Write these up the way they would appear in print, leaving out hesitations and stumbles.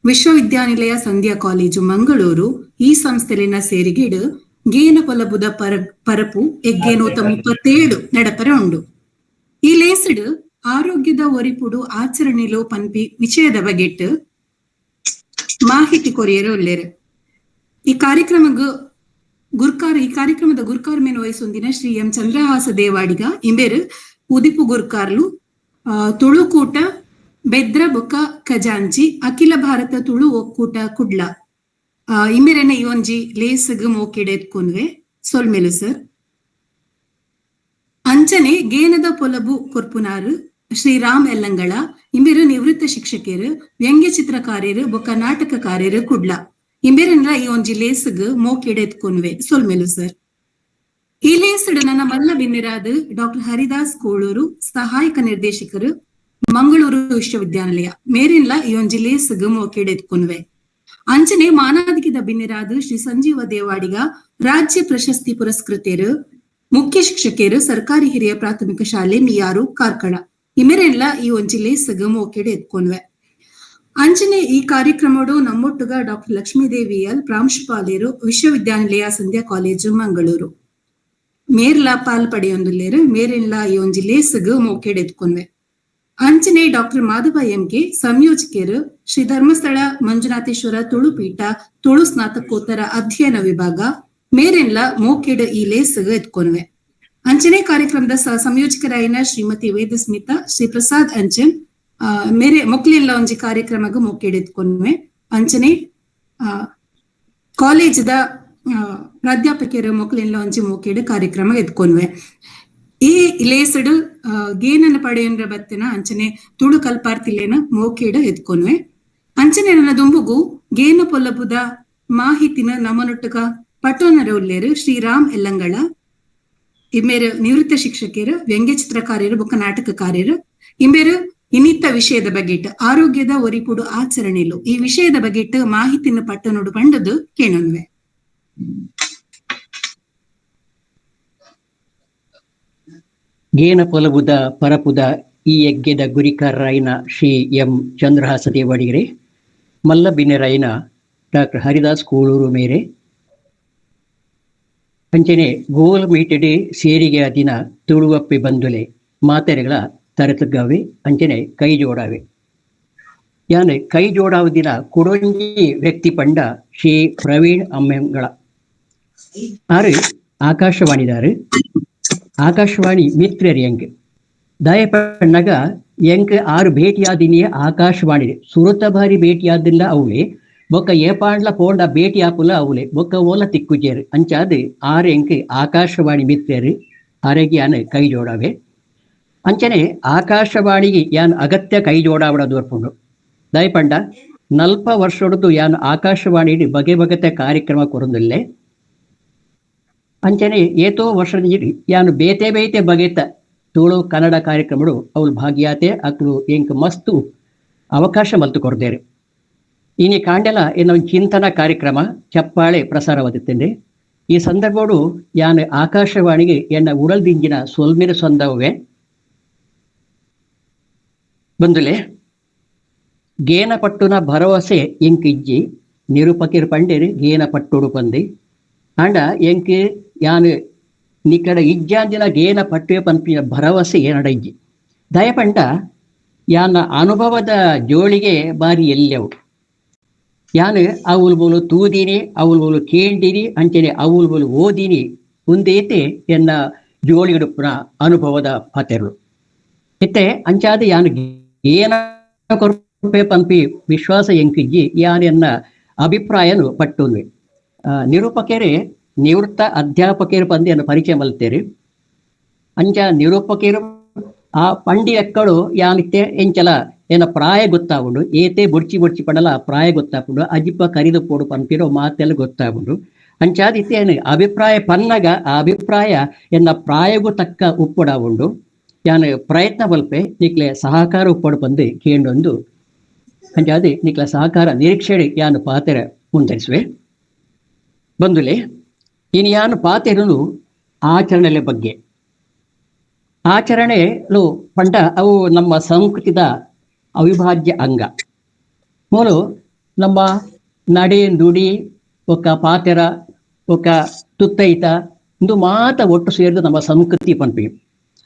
ವಿಶ್ವವಿದ್ಯಾನಿಲಯ ಸಂಧ್ಯಾ ಕಾಲೇಜು ಮಂಗಳೂರು ಈ ಸಂಸ್ಥೆಲಿನ ಸೇರಿಗಿಡು ಗೇನ ಪೊಲಬುದ ಪರಪು ಎಗ್ಗೇನೂತ 37 ನಡಪರ ಉಂಡು. ಈ ಲೇಸಡ್ ಆರೋಗ್ಯದ ಒರಿಪುಡು ಆಚರಣೆಲು ಪನ್ಪಿ ವಿಷಯದ ಬಗೆಟ್ ಮಾಹಿತಿ ಕೊರಿಯರು ಉಳ್ಳೇರು. ಈ ಕಾರ್ಯಕ್ರಮದ ಗುರ್ಕಾರ್ ವಹಿಸೊಂದಿನ ಶ್ರೀ ಎಂ ಚಂದ್ರಹಾಸ ದೇವಾಡಿಗ ಇಂಬೇರು ಉದಿಪು ಗುರ್ಕಾರ್ಲು ತುಳುಕೂಟ ಬೆದ್ರ ಬೊಕ್ಕ ಖಜಾಂಚಿ ಅಖಿಲ ಭಾರತ ತುಳು ಒಕ್ಕೂಟ ಕುಡ್ಲ ಇಂಬೇರೆನ ಈ ಒಂಜಿ ಲೇಸಗ್ ಮೋಕೆಡೆ ಎತ್ಕೊಂಡ್ವೆ ಸೊಲ್ಮೆಲು ಸರ್. ಅಂಚನೆ ಗೇನದ ಪೊಲಬು ಕೊರ್ಪುನಾರು ಶ್ರೀರಾಮ್ ಎಲ್ಲಂಗಳ ಇಂಬೇರು ನಿವೃತ್ತ ಶಿಕ್ಷಕರು, ವ್ಯಂಗ್ಯ ಚಿತ್ರಕಾರ್ಯರು ಬೊಕ್ಕ ನಾಟಕಕಾರ್ಯರು ಕುಡ್ಲ ಇಂಬೇರೆನ್ಲ ಈ ಒಂಜಿ ಲೇಸಗ್ ಮೋಕೆಡೆ ಎತ್ಕೊಂಡ್ವೆ ಸೊಲ್ಮೆಲು ಸರ್. ಈ ಲೇಸಡ್ ನನ್ನ ಮಲ್ಲ ಬಿನ್ನಿರಾದ ಡಾಕ್ಟರ್ ಹರಿದಾಸ್ ಕೋಳೂರು, ಸಹಾಯಕ ನಿರ್ದೇಶಕರು, ಮಂಗಳೂರು ವಿಶ್ವವಿದ್ಯಾನಿಲಯ ಮೇರಿನ್ಲ ಈ ಒಂಜಿ ಲೇಸಗ್ ಮೋಕೆಡೆ ಎತ್ಕೊಂಡ್ವೆ. ಅಂಚನೆ ಮಾನಾದಿಗಿದ ಬಿನ್ನಿರಾದ ಶ್ರೀ ಸಂಜೀವ ದೇವಾಡಿಗ ರಾಜ್ಯ ಪ್ರಶಸ್ತಿ ಪುರಸ್ಕೃತರು, ಮುಖ್ಯ ಶಿಕ್ಷಕರು, ಸರ್ಕಾರಿ ಹಿರಿಯ ಪ್ರಾಥಮಿಕ ಶಾಲೆ ಮಿಯಾರು ಕಾರ್ಕಳ ಇಮೆರೆಲ್ಲ ಈ ಒಂಜಿ ಲೇಸಗ್ ಮೋಕೆಡೆ ಎತ್ಕೊಂಡ್ವೆ. ಅಂಚನೆ ಈ ಕಾರ್ಯಕ್ರಮಡು ನಮ್ಮೊಟ್ಟುಗ ಡಾಕ್ಟರ್ ಲಕ್ಷ್ಮೀದೇವಿ ಎಲ್ ಪ್ರಾಂಶುಪಾಲರು, ವಿಶ್ವವಿದ್ಯಾನಿಲಯ ಸಂಧ್ಯಾ ಕಾಲೇಜು ಮಂಗಳೂರು ಮೇರ್ಲ ಪಾಲ್ಪಡೆಯೊಂದುಲ್ಲೇರು ಮೇರೆಲ್ಲ ಈ ಒಂಜಿ ಲೇಸಗ್ ಮೋಕೆಡೆ ಎತ್ಕೊಂಡ್ವೆ. ಅಂಚನೆ ಡಾಕ್ಟರ್ ಮಾಧವ ಎಂಕೆ ಸಂಯೋಜಕರು, ಶ್ರೀ ಧರ್ಮಸ್ಥಳ ಮಂಜುನಾಥೇಶ್ವರ ತುಳುಪೀಠ ತುಳು ಸ್ನಾತಕೋತ್ತರ ಅಧ್ಯಯನ ವಿಭಾಗ ಮೇರೆಲ್ಲ ಮೋಕೆಡ್ ಈ ಲೇಸಗ್ ಎತ್ಕೊಂಡ್ವೆ. ಅಂಚನೆ ಕಾರ್ಯಕ್ರಮದ ಸಂಯೋಜಕರಾಯಿನ ಶ್ರೀಮತಿ ವೇದಸ್ಮಿತಾ, ಶ್ರೀ ಪ್ರಸಾದ್ ಅಂಚನ್ ಮೇರೆ ಮೊಕ್ಲೆಲ್ಲ ಒಂಜಿ ಕಾರ್ಯಕ್ರಮಗ ಮೋಕೆಡ್ ಎತ್ಕೊಂಡ್ವೆ. ಅಂಚನೆ ಕಾಲೇಜದ ಪ್ರಾಧ್ಯಾಪಕರು ಮೊಕ್ಲೆಲ್ಲ ಒಂಜಿ ಮೋಕೆಡ್ ಕಾರ್ಯಕ್ರಮ ಎತ್ಕೊಂಡ್ವೆ. ಈ ಲೇಸಡ್ ಗೇನನ್ನು ಪಡೆಯಂದ್ರ ಬತ್ತಿನ ಅಂಚನೆ ತುಳು ಕಲ್ಪಾರ್ತಿಲೇನ ಮೋಕೆಡ್ ಎತ್ಕೊಂಡ್ವೆ. ಅಂಚನೆ ನನ್ನ ದುಂಬುಗು ಗೇನ ಪೊಲ್ಲಬುದ ಮಾಹಿತಿನ ನಮ್ಮನೊಟ್ಟುಗ ಪಟೋನರ ಉಲ್ಲೇರು ಶ್ರೀರಾಮ್ ಎಲ್ಲಂಗಳ ಇಂಬೇರು ನಿವೃತ್ತ ಶಿಕ್ಷಕರು, ವ್ಯಂಗ್ಯ ಚಿತ್ರಕಾರ್ಯರು ಬೊಕ್ಕ ನಾಟಕಕಾರ್ಯರು ಇಂಬೇರು ಇನ್ನಿತ್ತ ವಿಷಯದ ಬಗೆಟ್ ಆರೋಗ್ಯದ ಒರಿಪುಡು ಆಚರಣೆಲು ಈ ವಿಷಯದ ಬಗೆಟ್ ಮಾಹಿತಿನ ಪಟ್ಟನೋಡು ಪಂಡದು ಕೇಳೊಂದ್ವೆ. ಗೇನ ಪೊಲಬುದ ಪರಪುದ ಈ ಯಜ್ಞದ ಗುರಿಕಾರರಾಯಿನ ಶ್ರೀ ಎಂ ಚಂದ್ರಹಾಸ ದೇವಾಡಿಗರೆ, ಮಲ್ಲ ಬಿನ್ನೆರಾಯಿನ ಡಾಕ್ಟರ್ ಹರಿದಾಸ್ ಕೋಳೂರು ಮೇರೆ ಅಂಚನೆ ಗೋಲ್ ಮೀಟೆಡೆ ಸೇರಿಗೆ ದಿನ ತುಳುವಪ್ಪೆ ಬಂದುಲೆ ಮಾತೆರೆಗಳ ತರತುಗವೆ ಅಂಚನೆ ಕೈ ಜೋಡಾವೆ. ಯಾನೆ ಕೈ ಜೋಡಾವ ದಿನ ಕುಡೊಂಜಿ ವ್ಯಕ್ತಿ ಪಂಡ ಶ್ರೀ ಪ್ರವೀಣ್ ಅಮ್ಮೆಂಗಳ ಆರು ಆಕಾಶವಾಣಿದಾರು, ಆಕಾಶವಾಣಿ ಮಿತ್ರರು ಎಂಕ್ ದಯಪಣ್ಣಗ ಎಂಕ್ ಆರು ಭೇಟಿಯಾದಿನಿಯ ಆಕಾಶವಾಣಿ ಸುರತ ಬಾರಿ ಭೇಟಿಯಾದಿಲ್ಲ ಅವಳೆ ಬೊಕ್ಕ ಏಪಾಂಡ್ಲ ಪೋಂಡ ಭೇಟಿ ಆಪುಲ ಅವಳೆ ಬೊಕ್ಕ ಓಲ ತಿಕ್ಕುಜೇರು ಅಂಚಾದ್ ಆರು ಎಂಕ್ ಆಕಾಶವಾಣಿ ಮಿತ್ರರು ಆರೆಗೆ ಯಾನ್ ಕೈ ಜೋಡಾವೆ. ಅಂಚನೆ ಆಕಾಶವಾಣಿಗೆ ಯಾನ್ ಅಗತ್ಯ ಕೈ ಜೋಡಾವಡ ದೋರ್ಪುಂಡು ದಯಪಂಡ 40 ವರ್ಷೊಡದು ಯಾನ್ ಆಕಾಶವಾಣಿ ಬಗೆ ಬಗೆತ ಕಾರ್ಯಕ್ರಮ ಕೊರೊಂದುಲ್ಲೆ. ಅಂಚನೆ ಏತೋ ವರ್ಷದ ಯಾನು ಬೇತೆ ಬೇತೆ ಬಗೆತ ತುಳು ಕನ್ನಡ ಕಾರ್ಯಕ್ರಮಗಳು ಅವಳು ಭಾಗಿಯಾತೆ ಅಕ್ಲು ಎಂಕ್ ಮಸ್ತು ಅವಕಾಶ ಮಲ್ತು ಕೊಡ್ದೇರು. ಇನಿ ಕಾಂಡೆಲ ಎನ್ನ ಚಿಂತನಾ ಕಾರ್ಯಕ್ರಮ ಚಪ್ಪಾಳೆ ಪ್ರಸಾರವಾಗುತ್ತದೆ. ಈ ಸಂದರ್ಭಡು ಯಾನ್ ಆಕಾಶವಾಣಿಗೆ ಎನ್ನ ಉಡಲ್ದಿಂಜಿನ ಸೊಲ್ಮಿನ ಸಂದವೇ ಬಂದುಲೆ ಗೇನ ಪಟ್ಟುನ ಭರವಸೆ ಎಂಕ್ ಇಜ್ಜಿ ನಿರೂಪಕಿರ್ ಪಂಡೇರು ಗೇನ ಪಟ್ಟುಡು ಪಂದಿ ಆಂಡ ಎಂಕ್ ಯಾನ್ ನಿಕಡ ಇಜ್ಜಾಂದಿನ ಗೇನ ಪಟ್ಟುವೆ ಪಂಪಿನ ಭರವಸೆ ಏನಡ ಇಜ್ಜಿ ದಯಪಂಡ ಯಾನ ಅನುಭವದ ಜೋಳಿಗೆ ಬಾರಿ ಎಲ್ಲೆವು ಯಾನ್ ಅವಳು ಬೋಲು ತೂದಿನಿ ಅವಳು ಬೋಲು ಕೇಂಡಿನಿ ಅಂಚನೆ ಅವಳು ಬೋಲು ಓದಿನಿ ಮುಂದೇತೆ ಎನ್ನ ಜೋಳಿಗಡು ಪುನಃ ಅನುಭವದ ಪಾತೆರಳು ಇತ್ತೆ ಅಂಚಾದ ಯಾನ್ ಏನ ಕೊರಪೆ ಪಂಪಿ ವಿಶ್ವಾಸ ಎಂಕಿಜ್ಜಿ ಯಾನ್ ಎನ್ನ ಅಭಿಪ್ರಾಯನು ಪಟ್ಟುನ್ವೆ. ನಿರೂಪಕರೇ ನಿವೃತ್ತ ಅಧ್ಯಾಪಕರು ಪಂದಿ ಅನ್ನು ಪರಿಚಯ ಮಲ್ತೇರಿ ಅಂಚ ನಿರೂಪಕರು ಆ ಪಂಡಿ ಎಕ್ಕಳು ಯಾನಿತ್ತೆ ಎಂಚಲ ಏನ ಪ್ರಾಯ ಗೊತ್ತಾಗುಂಡು ಏತೆ ಬುಡ್ಚಿ ಪಡಲ ಪ್ರಾಯ ಗೊತ್ತಾಪುಂಡು ಅಜಿಪ್ಪ ಕರಿದು ಪೋಡು ಪಂಪಿರೋ ಮಾತೆಲ್ಲ ಗೊತ್ತಾಗುಂಡು ಅಂಚಾದಿತ್ತೇನು ಅಭಿಪ್ರಾಯ ಪನ್ನಗ ಆ ಅಭಿಪ್ರಾಯ ಎನ್ನ ಪ್ರಾಯಗೂ ತಕ್ಕ ಉಪ್ಪುಡಾವುಂಡು ಯಾನು ಪ್ರಯತ್ನ ಬಲ್ಪೆ ನಿಕ್ಲೆ ಸಹಕಾರ ಉಪ್ಪಡು ಬಂದು ಕೇಂಡೊಂದು ಅಂಚಾದಿ ನಿಕ್ಲೆ ಸಹಕಾರ ನಿರೀಕ್ಷೆ ಯಾನು ಪಾತೆರ ಮುಂದರಿಸುವೆ ಬಂದುಲೆ. ಇನ್ನು ಯಾನು ಪಾತೆರಲು ಆಚರಣೆ ಬಗ್ಗೆ ಆಚರಣೆಲು ಪಂಡ ಅವು ನಮ್ಮ ಸಂಸ್ಕೃತಿದ ಅವಿಭಾಜ್ಯ ಅಂಗ. ಮೂಲು ನಮ್ಮ ನಡೆ ನುಡಿ ఒక ಪಾತೆರ ఒక ತುತ್ತೈತ ಇಂದು ಮಾತ ಒಟ್ಟು ಸೇರಿದು ನಮ್ಮ ಸಂಸ್ಕೃತಿ ಪನ್ಪಿ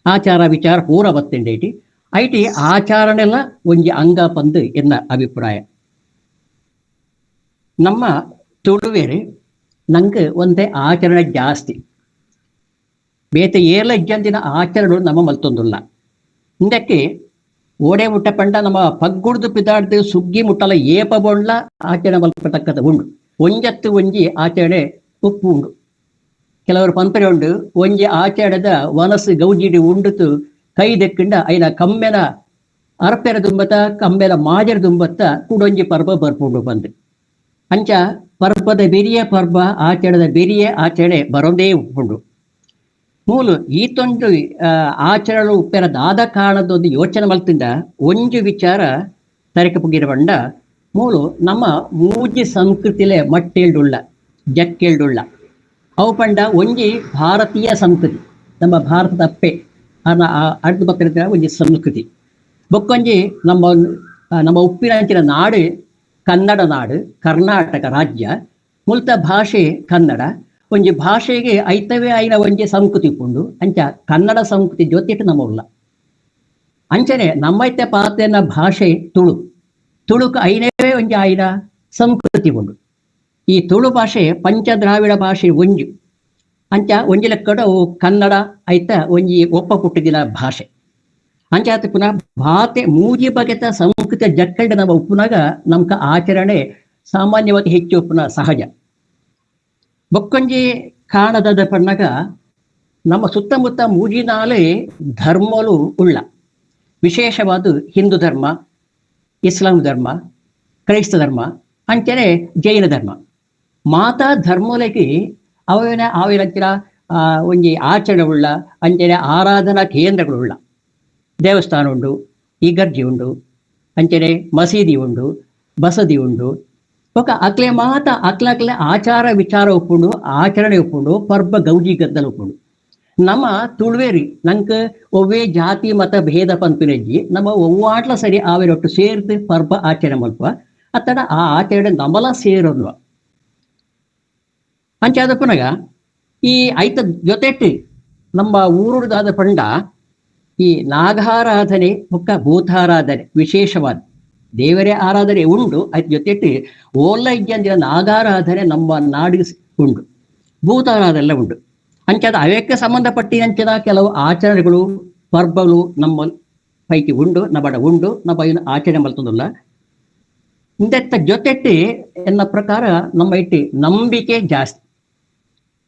ಆಚಾರ ವಿಚಾರ ಪೂರ ಬತ್ತಂಡೇಟಿ ಐಟಿ ಆಚಾರನೆಲ್ಲ ಒಂಜಿ ಅಂಗ ಪಂದು ಎನ್ನ ಅಭಿಪ್ರಾಯ. ನಮ್ಮ ತುಳುವೇರು ನಂಗೆ ಒಂದೇ ಆಚರಣೆ ಜಾಸ್ತಿ ಬೇತೆ ಏರ್ಲ ಇಜ್ಜಂದಿನ ಆಚರಣೆಗಳು ನಮ್ಮ ಮಲ್ತೊಂದುಲ್ಲ. ಇಂದಕ್ಕೆ ಓಡೆ ಮುಟ್ಟ ಪಂಡ ನಮ್ಮ ಪಗ್ಗುಡ್ದು ಪಿದಾಡ್ದು ಸುಗ್ಗಿ ಮುಟ್ಟಲ ಏಪ ಬೊಂಡ್ಲ ಆಚರಣೆ ಮಲ್ಪತಕ್ಕದ ಉಂಡು. ಒಂಜತ್ತು ಒಂಜಿ ಆಚರಣೆ ಉಪ್ಪು ಉಂಡು. ಕೆಲವರು ಪಂಪರೆ ಉಂಡು ಒಂಜಿ ಆಚರಣೆದ ವನಸ್ಸು ಗೌಜಿಡಿ ಉಂಡುತ್ತು ಕೈ ದೆಕ್ಕಿಂಡ ಐನ ಕಮ್ಮೆನ ಅರ್ಪೆರ ದುಂಬತ್ತ ಕಮ್ಮೆನ ಮಾಜರ ದುಂಬತ್ತ ಕೂಡೊಂಜಿ ಪರ್ಬ ಬರ್ಪುಂಡು ಬಂದು ಅಂಚ ಪರ್ಬದ ಬೆರಿಯ ಪರ್ಬ ಆಚರಣೆದ ಬೆರಿಯ ಆಚರಣೆ ಬರೋದೇ ಉಪ್ಪುಂಡು. ಮೂಲು ಈತೊಂದು ಆಚರಣೆ ಉಪ್ಪೆರ ದಾದ ಕಾರಣದೊಂದು ಯೋಚನೆ ಮಲ್ತಿಂದ ಒಂಜು ವಿಚಾರ ತರಕ ಪುಗಿರ ಬಂಡ ಮೂಲು ನಮ್ಮ ಮೂಜಿ ಸಂಸ್ಕೃತಿಲೆ ಮಟ್ಟೇಳ್ಡುಳ್ಳ ಜಕ್ಕೇಳ್ಡುಳ್ಳ ಅವು ಪಂಡ ಒಂಜಿ ಭಾರತೀಯ ಸಂಸ್ಕೃತಿ ನಮ್ಮ ಭಾರತದ ಅಪ್ಪೆ ಅಡ್ದು ಬಕ್ಕಿರ ಒಂಜಿ ಸಂಸ್ಕೃತಿ ಬೊಕ್ಕೊಂಜಿ ನಮ್ಮ ಉಪ್ಪಿನಂಚಿನ ನಾಡು ಕನ್ನಡ ನಾಡು ಕರ್ನಾಟಕ ರಾಜ್ಯ ಮುಲ್ತ ಭಾಷೆ ಕನ್ನಡ ಒಂಜಿ ಭಾಷೆಗೆ ಐತವೇ ಐನ ಒಂಜಿ ಸಂಸ್ಕೃತಿ ಉಂಡು ಅಂಚ ಕನ್ನಡ ಸಂಸ್ಕೃತಿ ಜೊತೆಟ್ಟು ನಮ್ಮ ಉಲ್ಲ ಅಂಚನೆ ನಮ್ಮೈತೆ ಪಾತೆನ ಭಾಷೆ ತುಳುಕು ಐನವೇ ಒಂಜಿ ಐನ ಸಂಸ್ಕೃತಿ ಉಂಡು. ಈ ತುಳು ಭಾಷೆ ಪಂಚದ್ರಾವಿಡ ಭಾಷೆ ಒಂಜು ಅಂಚ ಒಂಜಿ ಲೆಕ್ಕಡ ಕನ್ನಡ ಐತ ಒಂಜಿ ಒಪ್ಪ ಪುಟ್ಟಿದಿನ ಭಾಷೆ ಅಂಚಾತ ಪುನಃ ಭಾತೆ ಮೂಜಿ ಬಗೆತ ಸಂಸ್ಕೃತ ಜಕ್ಕಂಡ ನಮ್ಮ ಉಪ್ಪುನಾಗ ನಮ್ಕ ಆಚರಣೆ ಸಾಮಾನ್ಯವಾಗಿ ಹೆಚ್ಚು ಉಪ್ಪುನ ಸಹಜ. ಬೊಕ್ಕೊಂಜಿ ಕಾಣದ ಪಣ್ಣಗ ನಮ್ಮ ಸುತ್ತಮುತ್ತ ಮೂಜಿನಾಲೆ ಧರ್ಮಲು ಉಳ್ಳ ವಿಶೇಷವಾದ ಹಿಂದೂ ಧರ್ಮ, ಇಸ್ಲಾಂ ಧರ್ಮ, ಕ್ರೈಸ್ತ ಧರ್ಮ ಅಂಚನೆ ಜೈನ ಧರ್ಮ ಮಾತಾ ಧರ್ಮಲಗೆ ಅವಿನ ಒಂಜಿ ಆಚರಣೆ ಉಳ್ಳ ಅಂಚನೆ ಆರಾಧನಾ ಕೇಂದ್ರಗಳುಳ್ಳ ದೇವಸ್ಥಾನ ಉಂಡು, ಇಗರ್ಜಿ ಉಂಡು, ಅಂಚನೆ ಮಸೀದಿ ಉಂಡು, ಬಸದಿ ಉಂಡು. ఒక ಅಕ್ಲೆ ಮಾತ ಅಕ್ಲೆ ಆಚಾರ ವಿಚಾರ ಒಪ್ಪುಂಡು, ಆಚರಣೆ ಒಪ್ಪುಂಡು, ಪರ್ಬ ಗೌಜಿ ಗದ್ದಲು ಒಪ್ಪುಂಡು. ನಮ್ಮ ತುಳುವೇರಿ ನಂಗೆ ಒವ್ವೇ ಜಾತಿ ಮತ ಭೇದ ಪಂಪಿನಜ್ಜಿ ನಮ್ಮ ಒವ್ವಾಟ್ಲ ಸರಿ ಆವಿರೊಟ್ಟು ಸೇರ್ದು ಪರ್ಬ ಆಚರಣೆ ಮಲ್ಪ ಅತ್ತಡ ಆ ಆಚರಣೆ ನಮಲ ಸೇರಲ್ವ ಅಂಚಾದ ಪುನಗ ಈ ಐತ ಜೊತೆಟ್ಟು ನಮ್ಮ ಊರುದಾದ ಪಂಡ ಈ ನಾಗಾರಾಧನೆ ಮುಕ್ಕ ಭೂತಾರಾಧನೆ ವಿಶೇಷವಾದ ದೇವರೇ ಆರಾಧನೆ ಉಂಡು. ಅದ್ರ ಜೊತೆಟ್ಟು ಓಲ್ಲ ಇಜ್ಜಂದಿನ ನಾಗಾರಾಧನೆ ನಮ್ಮ ನಾಡಿಗೆ ಉಂಡು, ಭೂತಾರಾಧನೆ ಉಂಡು. ಅಂಚಾದ ಅವಕ್ಕೆ ಸಂಬಂಧಪಟ್ಟಿನಂಚಿನ ಕೆಲವು ಆಚರಣೆಗಳು ಪರ್ಬಗಳು ನಮ್ಮ ಪೈಕಿ ಉಂಡು, ನಬಡ ಉಂಡು, ನಮ್ಮ ಏನು ಆಚರಣೆ ಮಲ್ತೊಂದಿಲ್ಲ. ಇಂದೆತ್ತ ಜೊತೆಟ್ಟು ಎನ್ನ ಪ್ರಕಾರ ನಮ್ಮ ಇಟ್ಟು ನಂಬಿಕೆ ಜಾಸ್ತಿ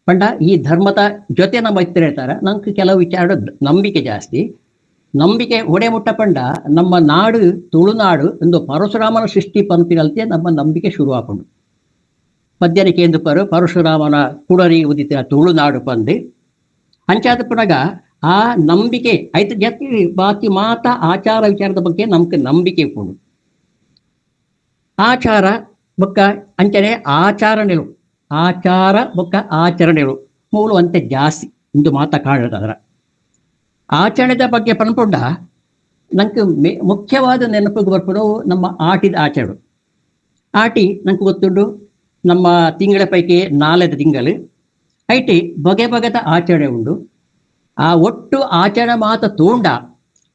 ಪಂಡ ಈ ಧರ್ಮದ ಜೊತೆ ನಮ್ಮ ಇತ್ತು ಹೇಳ್ತಾರ ನಂಗೆ ಕೆಲವು ವಿಚಾರ ನಂಬಿಕೆ ಜಾಸ್ತಿ. ನಂಬಿಕೆ ಒಡೆ ಮುಟ್ಟ ಪಂಡ ನಮ್ಮ ನಾಡು ತುಳುನಾಡು ಎಂದು ಪರಶುರಾಮನ ಸೃಷ್ಟಿ ಪಂಪಿನಲ್ತೆ ನಮ್ಮ ನಂಬಿಕೆ ಶುರು ಹಾಕೊಂಡು ಮಧ್ಯಾಹ್ನ ಕೇಂದ್ರ ಪರಶುರಾಮನ ಕುಡರಿ ಉದಿತ ತುಳುನಾಡು ಪಂದು ಅಂಚಾದ ಪುನಗ ಆ ನಂಬಿಕೆ ಐತ ಜೊತೆ ಬಾಕಿ ಮಾತ ಆಚಾರ ವಿಚಾರದ ಬಗ್ಗೆ ನಮ್ಗೆ ನಂಬಿಕೆ ಕೊಡು ಆಚಾರ ಬೊಕ್ಕ ಅಂಚನೆ ಆಚರಣೆಗಳು ಆಚಾರ ಬೊಕ್ಕ ಆಚರಣೆಗಳು ಮೂಲು ಅಂತೆ ಜಾಸ್ತಿ ಇಂದು ಮಾತ ಕಾಣದರ ಆಚರಣೆದ ಬಗ್ಗೆ ಪನ್ಪುಂಡ ನಂಗೆ ಮುಖ್ಯವಾದ ನೆನಪಿಗೆ ಬರ್ಪಡು ನಮ್ಮ ಆಟಿದ ಆಚರಣೆ. ಆಟಿ ನಂಗೆ ಗೊತ್ತುಂಡು ನಮ್ಮ ತಿಂಗಳ ಪೈಕಿ 4 ತಿಂಗಳು ಐಟಿ ಬಗೆ ಬಗೆದ ಆಚರಣೆ ಉಂಡು. ಆ ಒಟ್ಟು ಆಚರಣೆ ಮಾತ ತೋಂಡ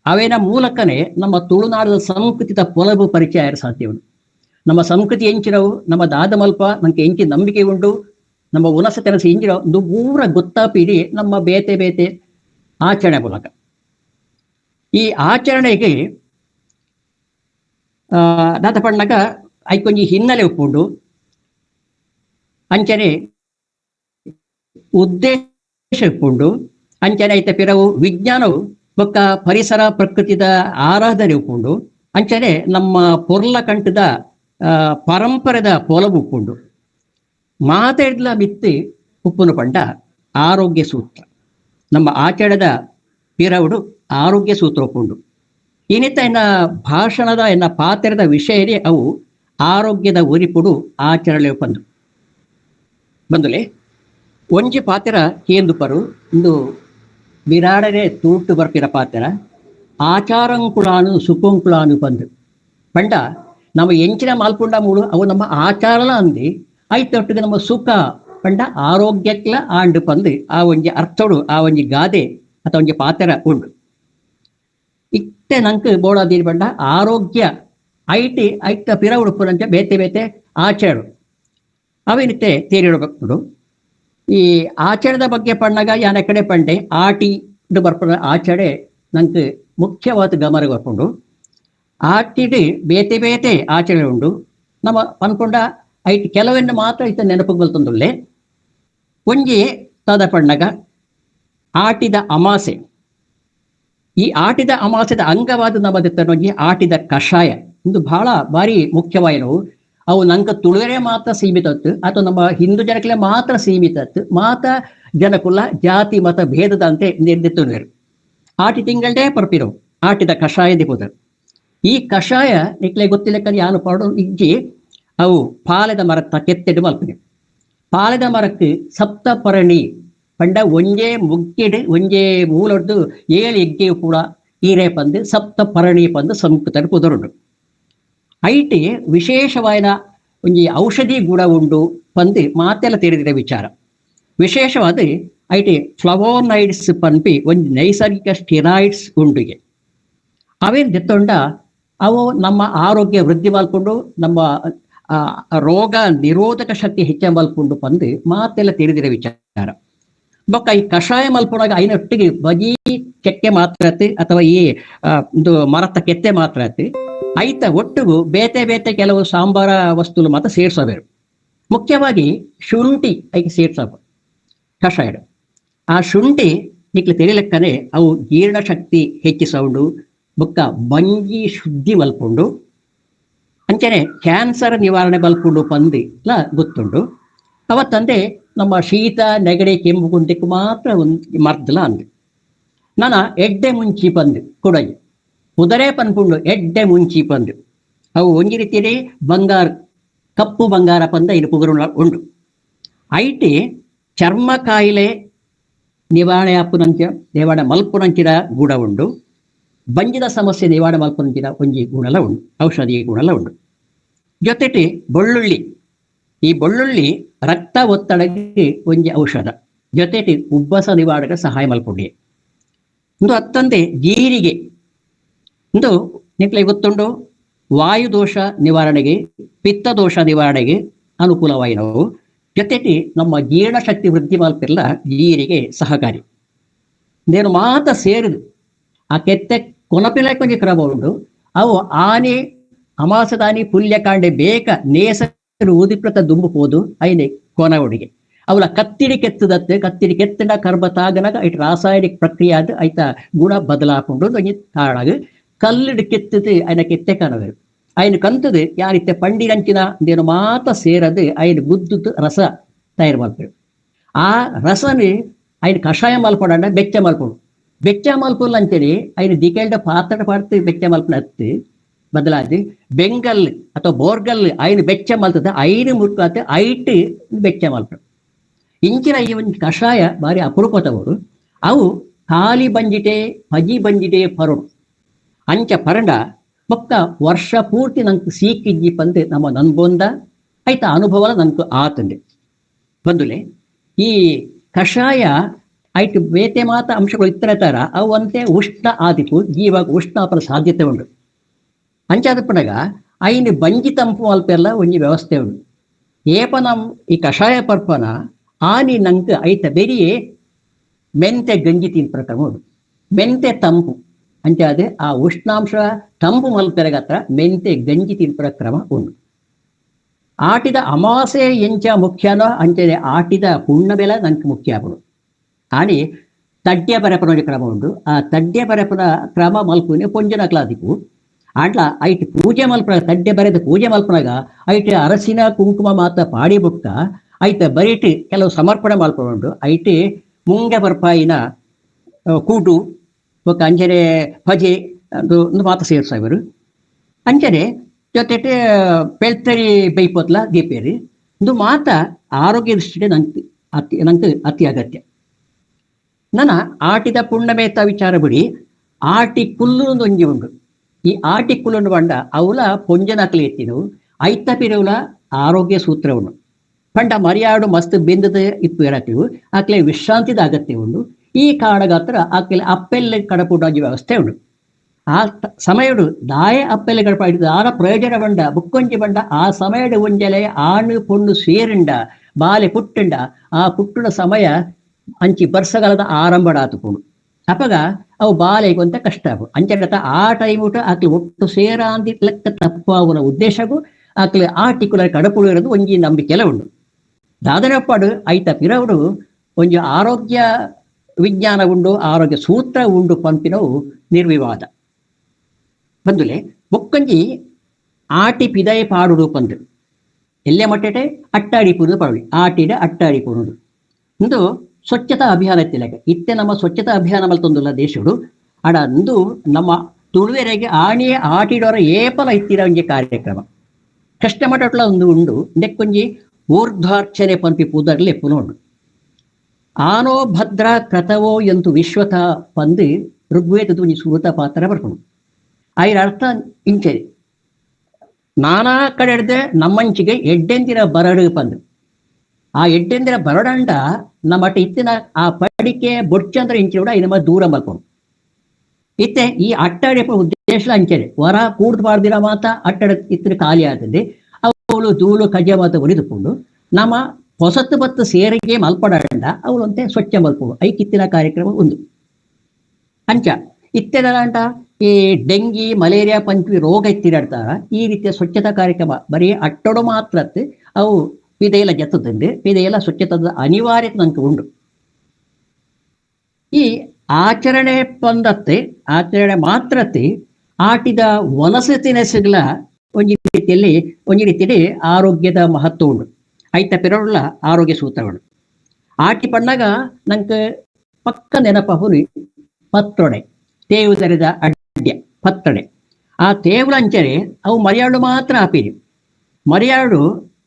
ಅವೇನ ಮೂಲಕನೇ ನಮ್ಮ ತುಳುನಾಡದ ಸಂಸ್ಕೃತಿದ ಪೊಲಬು ಪರಿಚಯ ಸಾಧ್ಯ ಉಂಟು. ನಮ್ಮ ಸಂಸ್ಕೃತಿ ಎಂಚಿನವು ನಮ್ಮ ದಾದ ಮಲ್ಪ ನಂಗೆ ಎಂಚಿ ನಂಬಿಕೆ ಉಂಟು, ನಮ್ಮ ಉನಸ ತೆನಸಿ ಎಂಚಿನವು ಒಂದು ಊರ ಗೊತ್ತಾಪಿಡಿ ನಮ್ಮ ಬೇತೆ ಆಚರಣೆ ಮೂಲಕ. ಈ ಆಚರಣೆಗೆ ದಾತ ಪಣ್ಣಗ ಐಕೊಂಜಿ ಹಿನ್ನೆಲೆ ಉಪ್ಪುಂಡು, ಅಂಚನೆ ಉದ್ದೇಶ ಉಪ್ಪುಂಡು, ಅಂಚನೆ ಐತ ಪಿರವು ವಿಜ್ಞಾನವು ಬೊಕ್ಕ ಪರಿಸರ ಪ್ರಕೃತಿದ ಆರಾಧನೆ ಉಪ್ಪುಂಡು, ಅಂಚನೆ ನಮ್ಮ ಪೊರ್ಲ ಕಂಠದ ಪರಂಪರೆದ ಪೊಲವು ಉಪ್ಪುಂಡು. ಮಾತಾಡ್ಲ ಮಿತ್ತಿ ಉಪ್ಪುನು ಪಂಡ ಆರೋಗ್ಯ ಸೂತ್ರ ನಮ್ಮ ಆಚರಣೆದ ಪಿರವುಡು ಆರೋಗ್ಯ ಸೂತ್ರ ಒಪ್ಪುಂಡು. ಇನ್ನಿತ್ತ ಎನ್ನ ಭಾಷಣದ ಎನ್ನ ಪಾತ್ರದ ವಿಷಯನೇ ಅವು ಆರೋಗ್ಯದ ಉರಿಪುಡು ಆಚರಣೆ ಬಂದುಲೆ ಒಂಜಿ ಪಾತ್ರ ಕೇಂದುಪರು ಇಂದು ಬಿರಾಡನೆ ತೂಟು ಬರ್ಪಿರ ಪಾತ್ರ ಆಚಾರಂಕುಳಾನು ಸುಖಂಕುಳಾನು ಬಂದು ಪಂಡ ನಮ್ಮ ಎಂಚಿನ ಮಾಲ್ಪುಂಡ ಮೂಡು ಅವು ನಮ್ಮ ಆಚಾರಲ ಅಂದಿ ಐತೊಟ್ಟಿಗೆ ನಮ್ಮ ಸುಖ ಪಂಡ ಆರೋಗ್ಯಕ್ಲ ಆಂಡು ಪಂದು ಆ ಒಂಜಿ ಅರ್ಥಡು ಆ ಒಂಜಿ ಗಾದೆ ಅಥವಾ ಒಂಜಿ ಪಾತ್ರ ಉಂಡು. ಇತ್ತೆ ನಂಗೆ ಬೋಡಾದೀರ್ ಪಂಡ ಆರೋಗ್ಯ ಐಟಿ ಐತ ಪಿರ ಉಡುಪುನಂಚ ಬೇತೆ ಬೇತೆ ಆಚರಣೆ ಅವಿನಿತ್ತೆ ತೇರಿಡಬೇಕು. ಈ ಆಚರಣದ ಬಗ್ಗೆ ಪಣ್ಣಾಗ ಯಾನ ಕಡೆ ಪಂಡೆ ಆಟಿ ಬರ್ಪದ ಆಚರಣೆ ನಂಗೆ ಮುಖ್ಯವಾದ ಗಮನ ಬರ್ಕೊಂಡು ಆಟಿಡ್ ಬೇತೆ ಬೇತೆ ಆಚರಣೆ ಉಂಡು. ನಮ್ಮ ಪನ್ಕೊಂಡ ಐಟಿ ಕೆಲವೆಂದು ಮಾತ್ರ ಇತ್ತ ನೆನಪು ಬಲ್ತಂದುಳ್ಳೆ. ಒಂಜಿ ತಾದ ಪಣ್ಣಗ ಆಟಿದ ಅಮಾಸೆ. ಈ ಆಟಿದ ಅಮಾಸೆದ ಅಂಗವಾದ ನಮ್ಮದೊಂಜಿ ಆಟಿದ ಕಷಾಯ ಇದು ಬಹಳ ಭಾರಿ ಮುಖ್ಯವಾಯಿನವು. ಅವು ನಂಗೆ ತುಳುವರೆ ಮಾತ್ರ ಸೀಮಿತತ್ತು ಅಥವಾ ನಮ್ಮ ಹಿಂದೂ ಜನಕ್ಕೆ ಮಾತ್ರ ಸೀಮಿತತ್ತು. ಮಾತ ಜನಕುಲ ಜಾತಿ ಮತ ಭೇದದಂತೆ ನಿರ್ದಿತ್ತುವರು. ಆಟಿ ತಿಂಗಳೇ ಪರ್ಪಿರೋ ಆಟಿದ ಕಷಾಯ ದಿಪುದು. ಈ ಕಷಾಯ ನಿಕ್ಲೆ ಗೊತ್ತಿಲ್ಲಕ್ಕ ಯಾನು ಪಾಡು ಇಜ್ಜಿ ಅವು ಪಾಲೆದ ಮರತ್ತ ಕೆತ್ತೆಡು ಮಲ್ಪಿದೆ. ಪಾಲೆದ ಮರಕ್ಕೆ ಸಪ್ತಪರಣಿ ಪಂಡ ಒಂಜೇ ಮುಗ್ಗಿಡು ಒಂಜೇ ಮೂಲದ್ದು 7 ಎಗ್ಗೆಯು ಕೂಡ ಈರೇ ಪಂದು ಸಪ್ತಪರಣಿ ಪಂದು ಸಂಸ್ಕೃತ ಪುದರುಂಡು. ಐಟಿ ವಿಶೇಷವಾದ ಒಂಜಿ ಔಷಧಿ ಗುಣ ಉಂಡು ಪಂದು ಮಾತೆಲ್ಲ ತಿಳಿದಿರ ವಿಚಾರ. ವಿಶೇಷವಾದ ಐಟಿ ಫ್ಲವೋನೈಡ್ಸ್ ಪನ್ಪಿ ಒಂಜಿ ನೈಸರ್ಗಿಕ ಸ್ಟಿರಾಯ್ಡ್ಸ್ ಉಂಡುಗೆ ಅವೇನು ದೆತ್ತೊಂಡ ಅವು ನಮ್ಮ ಆರೋಗ್ಯ ವೃದ್ಧಿ ಮಲ್ಕೊಂಡು ನಮ್ಮ ರೋಗ ನಿರೋಧಕ ಶಕ್ತಿ ಹೆಚ್ಚ ಮಲ್ಕೊಂಡು ಪಂದು ಮಾತೆಲ್ಲ ತಿಳಿದಿರ ವಿಚಾರ. ಬೊಕ್ಕ ಈ ಕಷಾಯ ಮಲ್ಪೊಳಗ ಐನೊಟ್ಟಿಗೆ ಬಜಿ ಕೆಕ್ಕೆ ಮಾತ್ರತ್ತೆ ಅಥವಾ ಈ ಒಂದು ಮರತ ಕೆತ್ತೆ ಮಾತ್ರತ್ತೆ ಐತ ಒಟ್ಟಿಗೂ ಬೇತೆ ಬೇತೆ ಕೆಲವು ಸಾಂಬಾರ ವಸ್ತುಲು ಮಾತ್ರ ಸೇರ್ಸಬೇಕು. ಮುಖ್ಯವಾಗಿ ಶುಂಠಿ ಐಕೆ ಸೇರ್ಸಬೇಕು ಕಷಾಯ. ಆ ಶುಂಠಿ ನಿಕ್ಲೆ ತಿಳಿಲೆಕ್ಕನೆ ಅವು ಜೀರ್ಣಶಕ್ತಿ ಹೆಚ್ಚಿಸೌಂಡು ಬೊಕ್ಕ ಬಂಜಿ ಶುದ್ಧಿ ಮಲ್ಪುಂಡು ಅಂಚನೆ ಕ್ಯಾನ್ಸರ್ ನಿವಾರಣೆ ಮಲ್ಪುಂಡು ಪಂದು ಗೊತ್ತುಂಡು. ಅವತ್ತಂದೆ ನಮ್ಮ ಶೀತ ನೆಗಡಿ ಕೆಂಪು ಕುಂಟಕ್ಕೆ ಮಾತ್ರ ಒಂದು ಮರ್ದಲ ಅಂದು ನಾನು ಎಡ್ಡೆ ಮುಂಚಿ ಪಂದು ಕೊಡಗಿ ಉದರೇ ಪನ್ಪುಂಡು ಎಡ್ಡೆ ಮುಂಚಿ ಪಂದು ಅವು ಒಂಜಿ ರೀತಿಯಲ್ಲಿ ಬಂಗಾರ ಕಪ್ಪು ಬಂಗಾರ ಪಂದ ಇದು ಪುಗರು ಉಂಡು. ಐಟಿ ಚರ್ಮ ಕಾಯಿಲೆ ನಿವಾರಣೆ ನಿವಾರಣೆ ಮಲ್ಪುನಂಚಿನ ಗುಣ ಉಂಡು. ಬಂಜಿದ ಸಮಸ್ಯೆ ನಿವಾರಣೆ ಮಲ್ಪುನಂಚಿನ ಒಂಜಿ ಗುಣಲ ಉಂಡು, ಔಷಧಿ ಗುಣಲ ಉಂಡು. ಜೊತೆಗೆ ಬೆಳ್ಳುಳ್ಳಿ, ಈ ಬೆಳ್ಳುಳ್ಳಿ ರಕ್ತ ಒತ್ತಡಕ್ಕೆ ಒಂಜಿ ಔಷಧ, ಜೊತೆಗೆ ಉಬ್ಬಸ ನಿವಾರಣೆಗೆ ಸಹಾಯ ಮಲ್ಪುಂಡಿ. ಒಂದು ಹತ್ತಂದೆ ಜೀರಿಗೆ ಒಂದು ನಿಕ್ಲೆ ಗೊತ್ತುಂಡು ವಾಯುದೋಷ ನಿವಾರಣೆಗೆ ಪಿತ್ತದೋಷ ನಿವಾರಣೆಗೆ ಅನುಕೂಲವಾಯಿನವು. ಜೊತೆಗೆ ನಮ್ಮ ಜೀರ್ಣಶಕ್ತಿ ವೃದ್ಧಿ ಮಲ್ಪೆಲ್ಲ ಜೀರಿಗೆ ಸಹಕಾರಿ. ನೇನು ಮಾತ ಸೇರಿದು ಆ ಕೆತ್ತೆ ಕೊನಪಿಲ ಕೊಂಚ ಕ್ರಮ ಉಂಡು. ಅವು ಆನೆ ಅಮಾಸದಾನಿ ಪುಲ್ಯಕಾಂಡೆ ಬೇಕ ನೇಸರು ಊದಿಪ್ರತ ದುಂಬು ಹೋದು ಐನೆ ಕೊನ ಉಡಿಗೆ ಅವಳ ಕತ್ತಿಡಿ ಕೆತ್ತದತ್ತೆ ಕತ್ತಿಡಿ ಕೆತ್ತಡ ಕರ್ಬತಾಗನಾಗ ಐಟ್ ರಾಸಾಯನಿಕ ಪ್ರಕ್ರಿಯೆ ಆದ ಐತ ಗುಣ ಬದಲಾಕೊಂಡು ಕಾರಣಾಗ ಕಲ್ಲಿಡು ಕೆತ್ತದು ಐನ ಕೆತ್ತೆ ಕಾಣವರು ಐನು ಕಂತದು ಯಾರಿತ್ತೆ ಪಂಡಿರಂಚಿನ ನೇನು ಮಾತ ಸೇರದು ಐನು ಗುದ್ದು ರಸ ತಯಾರು ಮಾಡ್ತೇವೆ. ಆ ರಸನೇ ಐನು ಕಷಾಯ ಮಲ್ಪಡ ಬೆಚ್ಚ ಮಲ್ಪಡು ಬೆಚ್ಚ ಮಲ್ಪುಲ್ ಅಂತೇಳಿ ಐನು ದಿಕೆಲ್ಡ ಪಾತ್ರ ಪಾಡ್ತು ಬೆಚ್ಚ ಮಲ್ಪನ ಹತ್ತು ಬದಲಾದ ಬೆಂಗಲ್ ಅಥವಾ ಬೋರ್ಗಲ್ ಐನು ಬೆಚ್ಚ ಮಲ್ತದ ಐನು ಮುಟ್ಕತ್ತೆ ಐಟ್ ಬೆಚ್ಚ ಮಲ್ಪ ಇಂಚಿನ ಈ ಒಂದು ಕಷಾಯ ಬಾರಿ ಅಪರೂಪದವರು. ಅವು ಖಾಲಿ ಬಂಜಿಟೆ ಪಜಿ ಬಂಜಿಟೆ ಪರುಡು ಅಂಚ ಪರಂಡ ಬೊಕ್ಕ ವರ್ಷ ಪೂರ್ತಿ ನಂಗೆ ಸೀಕಿಜ್ಜಿ ಪಂದು ನಮ್ಮ ನನ್ಬೊಂದ ಐತ ಅನುಭವ ನಂಗೆ ಆತಂದೆ ಬಂದುಲೆ. ಈ ಕಷಾಯ ಐಟ್ ಬೇತೆ ಮಾತ ಅಂಶಗಳು ಇತರ ತರ ಅವು ಅಂತೆ ಉಷ್ಣ ಆದಿಪು ಜೀವಾಗ ಉಷ್ಣಾಪನ ಸಾಧ್ಯತೆ ಉಂಟು. ಅಂಚಾದ ಪುನಗ ಐನು ಬಂಜಿ ತಂಪು ಅಲ್ಪೆಲ್ಲ ಒಂಜಿ ವ್ಯವಸ್ಥೆ ಉಂಟು. ಏಪನ ಈ ಕಷಾಯ ಪರ್ಪನ ಆನಿ ನಂಗೆ ಐತ ಬೆರಿಯೇ ಮೆಂತೆ ಗಂಜಿ ತಿನ್ಪರ ಕ್ರಮ ಉಂಟು. ಮೆಂತೆ ತಂಪು ಅಂಚಾದ ಆ ಉಷ್ಣಾಂಶ ತಂಪು ಮಲ್ಪೆರಗತ್ರ ಮೆಂತೆ ಗಂಜಿ ತಿನ್ಪರ ಕ್ರಮ ಉಂಟು. ಆಟಿದ ಅಮಾಸೆ ಎಂಚ ಮುಖ್ಯನೋ ಅಂಚನೆ ಆಟಿದ ಪುಣ್ಯ ಬೆಲ ನಂಗೆ ಮುಖ್ಯ ಆಗುದು. ಆನಿ ತಡ್ಯ ಬರಪನ ಕ್ರಮ ಉಂಟು. ಆ ತಡ್ಯ ಬರಪನ ಕ್ರಮ ಮಲ್ಪುನೆ ಪೊಂಜನ ಕ್ಲಾದಿಪು ಆಡ್ಲ ಐಟ್ ಪೂಜೆ ಮಲ್ಪನಾಗ ತಡ್ಡೆ ಬರೆದ ಪೂಜೆ ಮಲ್ಪನಾಗ ಐಟ್ ಅರಸಿನ ಕುಂಕುಮ ಮಾತ ಪಾಡಿ ಬುಟ್ಟ ಐತ ಬರೀಟ್ ಕೆಲವು ಸಮರ್ಪಣೆ ಮಲ್ಪುಂಡು. ಐಟ್ ಮುಂಗೆ ಬರ್ಪಾಯಿನ ಕೂಟು ಬೊಕ್ಕ ಅಂಜನೆ ಭಜೆ ಒಂದು ಮಾತ ಸೇರ್ಸವರು ಅಂಜನೆ ಜೊತೆ ಪೆಳ್ತರಿ ಬೈಪೋತ್ಲ ದೀಪೇರಿ ಒಂದು ಮಾತ ಆರೋಗ್ಯ ದೃಷ್ಟಿಗೆ ನಂಗೆ ಅತಿ ಅಗತ್ಯ. ನನ್ನ ಆಟಿದ ಪುಣ್ಯಮೇತ ವಿಚಾರ ಬಿಡಿ ಆಟಿ ಕುಲ್ಲು ಒಂಜಿ ಉಂಡು. ಈ ಆಟಿಕ್ಕುಲನ್ನು ಬಂಡ ಅವಳ ಪೊಂಜನಕ್ಲೆ ಎತ್ತಿನವು ಐತ ಪಿರವುಲ ಆರೋಗ್ಯ ಸೂತ್ರವನ್ನು ಪಂಡ ಮರಿಯಾಡು ಮಸ್ತ್ ಬೆಂದದ ಇತ್ತು ಇರತ್ತೀವು ಆಕ್ಲೆ ವಿಶ್ರಾಂತಿದ ಅಗತ್ಯ ಉಂಡು. ಈ ಕಾರಣಗಾತ್ರ ಆಕ್ಲೆ ಅಪ್ಪೆಲ್ಲೆ ಕಡಪುಡಾಜಿ ವ್ಯವಸ್ಥೆ ಉಂಡು. ಆ ಸಮಯಡು ದಾಯ ಅಪ್ಪೆಲ್ಲೆ ಕಡಪ ಹಿಡಿದು ಆರ ಪ್ರಯೋಜನ ಬಂಡ ಬುಕ್ಕೊಂಜಿ ಬಂಡ ಆ ಸಮಯಡು ಒಂಜಲೆ ಆಣು ಪೊಣ್ಣು ಸೇರಿಂಡ ಬಾಲೆ ಪುಟ್ಟಂಡ ಆ ಪುಟ್ಟುನ ಸಮಯ ಅಂಚಿ ಬರ್ಸಗಾಲದ ಆರಂಭಡಾತುಕೊಂಡು ಅಪಗ ಅವು ಬಾಲೆಗೆ ಅಂತ ಕಷ್ಟ ಆಗು ಅಂಚೆ ಆ ಟೈಮ್ ಊಟ ಆಕ್ಲೆ ಒಟ್ಟು ಸೇರಾಂದಿ ಲೆಕ್ಕ ತಪ್ಪುವನ ಉದ್ದೇಶಗೂ ಆಕ್ಲೆ ಆರ್ಟಿಕ್ಯುಲರ್ ಕಡಪುಡು ಇರೋದು ಒಂಜಿ ನಂಬಿಕೆಲ್ಲ ಉಂಡು. ದಾದನಪ್ಪಾಡು ಐತ ಪಿರವುಡು ಒಂಜಿ ಆರೋಗ್ಯ ವಿಜ್ಞಾನ ಉಂಡು ಆರೋಗ್ಯ ಸೂತ್ರ ಉಂಡು ಪಂಪಿನವು ನಿರ್ವಿವಾದ ಬಂದುಲೆ ಬೊಕ್ಕೊಂಜಿ ಆಟಿ ಪಿದಯ ಪಾಡುಡು ಪಂದು ಎಲ್ಲೆ ಮಟ್ಟೆ ಅಟ್ಟಾಡಿಪುರುದು ಪಾಡು ಆಟಿಡ ಅಟ್ಟಾಡಿಪುರುದು ಇಂದು ಸ್ವಚ್ಛತಾ ಅಭಿಯಾನ ಎತ್ತಿಲಾಗ ಇತ್ತೆ ನಮ್ಮ ಸ್ವಚ್ಛತಾ ಅಭಿಯಾನ ಮಲ್ತೊಂದುಲ್ಲ ದೇಶಗಳು ಅಡ ಅಂದು ನಮ್ಮ ತುಳುವೆರೆಗೆ ಆಣಿಯ ಆಟಿಡೋರ ಏಪಲ ಇತ್ತಿರ ಒಂಜಿ ಕಾರ್ಯಕ್ರಮ ಕಷ್ಟಮಟ್ಟಲ ಒಂದು ಉಂಡು ನೆಕ್ಕೊಂಜಿ ಊರ್ಧ್ವಾರ್ಚನೆ ಪಂಪಿ ಪೂದರ್ಲೆ ಪುನೋಂಡು ಆನೋ ಭದ್ರ ಕೃತವೋ ಎಂತು ವಿಶ್ವತ ಪಂದು ಋಗ್ವೇದದ ಒಂಜಿ ಸುರುತ ಪಾತ್ರ ಬರ್ಕೊಂಡು ಐರ ಅರ್ಥ ಇಂಚೆ ನಾನಾ ಕಡೆ ಹಿಡ್ದೆ ನಮ್ಮಂಚಿಗೆ ಎಡ್ಡೆಂದಿರ ಬರಡು ಪಂದು ಆ ಎಡ್ಡೆಂದಿರ ಬರಡಂಡ ನಮ್ಮಟ ಇತ್ತಿನ ಆ ಪಡಿಕೆ ಬೊಡ್ಚಂದ್ರ ಇಂಚೆ ಕೂಡ ನಮ್ಮ ದೂರ ಮಲ್ಕೊಂಡು ಇತ್ತೆ ಈ ಅಟ್ಟಾಡಿ ಉದ್ದೇಶ ಅಂಚೆನೆ ಹೊರ ಕೂಡ್ದು ಬಾರ್ದಿರ ಮಾತ ಅಟ್ಟಡ ಇತ್ತಿನ ಖಾಲಿ ಆಗ್ತದೆ ಅವಳು ಧೂಳು ಕಜ ಮಾತ ಒರಿದುಕೊಂಡು ನಮ್ಮ ಹೊಸತು ಬತ್ತು ಸೇರಿಗೆ ಮಲ್ಪಡಂಡ ಅವಳಂತೆ ಸ್ವಚ್ಛ ಮಲ್ಪಡು ಐಕಿತ್ತಿನ ಕಾರ್ಯಕ್ರಮ ಒಂದು ಅಂಚ ಇತ್ತೆದಂಟ ಈ ಡೆಂಗಿ ಮಲೇರಿಯಾ ಪಂಚಿ ರೋಗ ಎತ್ತಿರಾಡ್ತಾರ ಈ ರೀತಿಯ ಸ್ವಚ್ಛತಾ ಕಾರ್ಯಕ್ರಮ ಬರೀ ಅಟ್ಟಡು ಮಾತ್ರ ಅವು ಪಿದೆಯೆಲ್ಲ ಜತ್ತದಂಡು ಪಿದೆಯೆಲ್ಲ ಸ್ವಚ್ಛತದ ಅನಿವಾರ್ಯತೆ ನಂಗೆ ಉಂಡು. ಈ ಆಚರಣೆ ಪಂದತ್ತೆ ಆಚರಣೆ ಮಾತ್ರತೆ ಆಟಿದ ವನಸತಿನೆಸಗಳ ಒಂಜಿ ರೀತಿಯಲ್ಲಿ ಆರೋಗ್ಯದ ಮಹತ್ವ ಉಂಡು. ಐತ ಪಿರವುಳ್ಳ ಆರೋಗ್ಯ ಸೂತ್ರಗಳು ಆಟಿ ಪಣ್ಣಾಗ ನಂಗೆ ಪಕ್ಕ ನೆನಪಹುಲಿ ಪತ್ರೊಡೆ ತೇವು ತೆರೆದ ಅಡ್ಡ್ಯ ಪತ್ರೊಡೆ ಆ ತೇವುಳ ಅಂಚನೆ ಅವು ಮರಿಯಾಳು ಮಾತ್ರ ಆಪಿರಿ ಮರಿಯಾಳು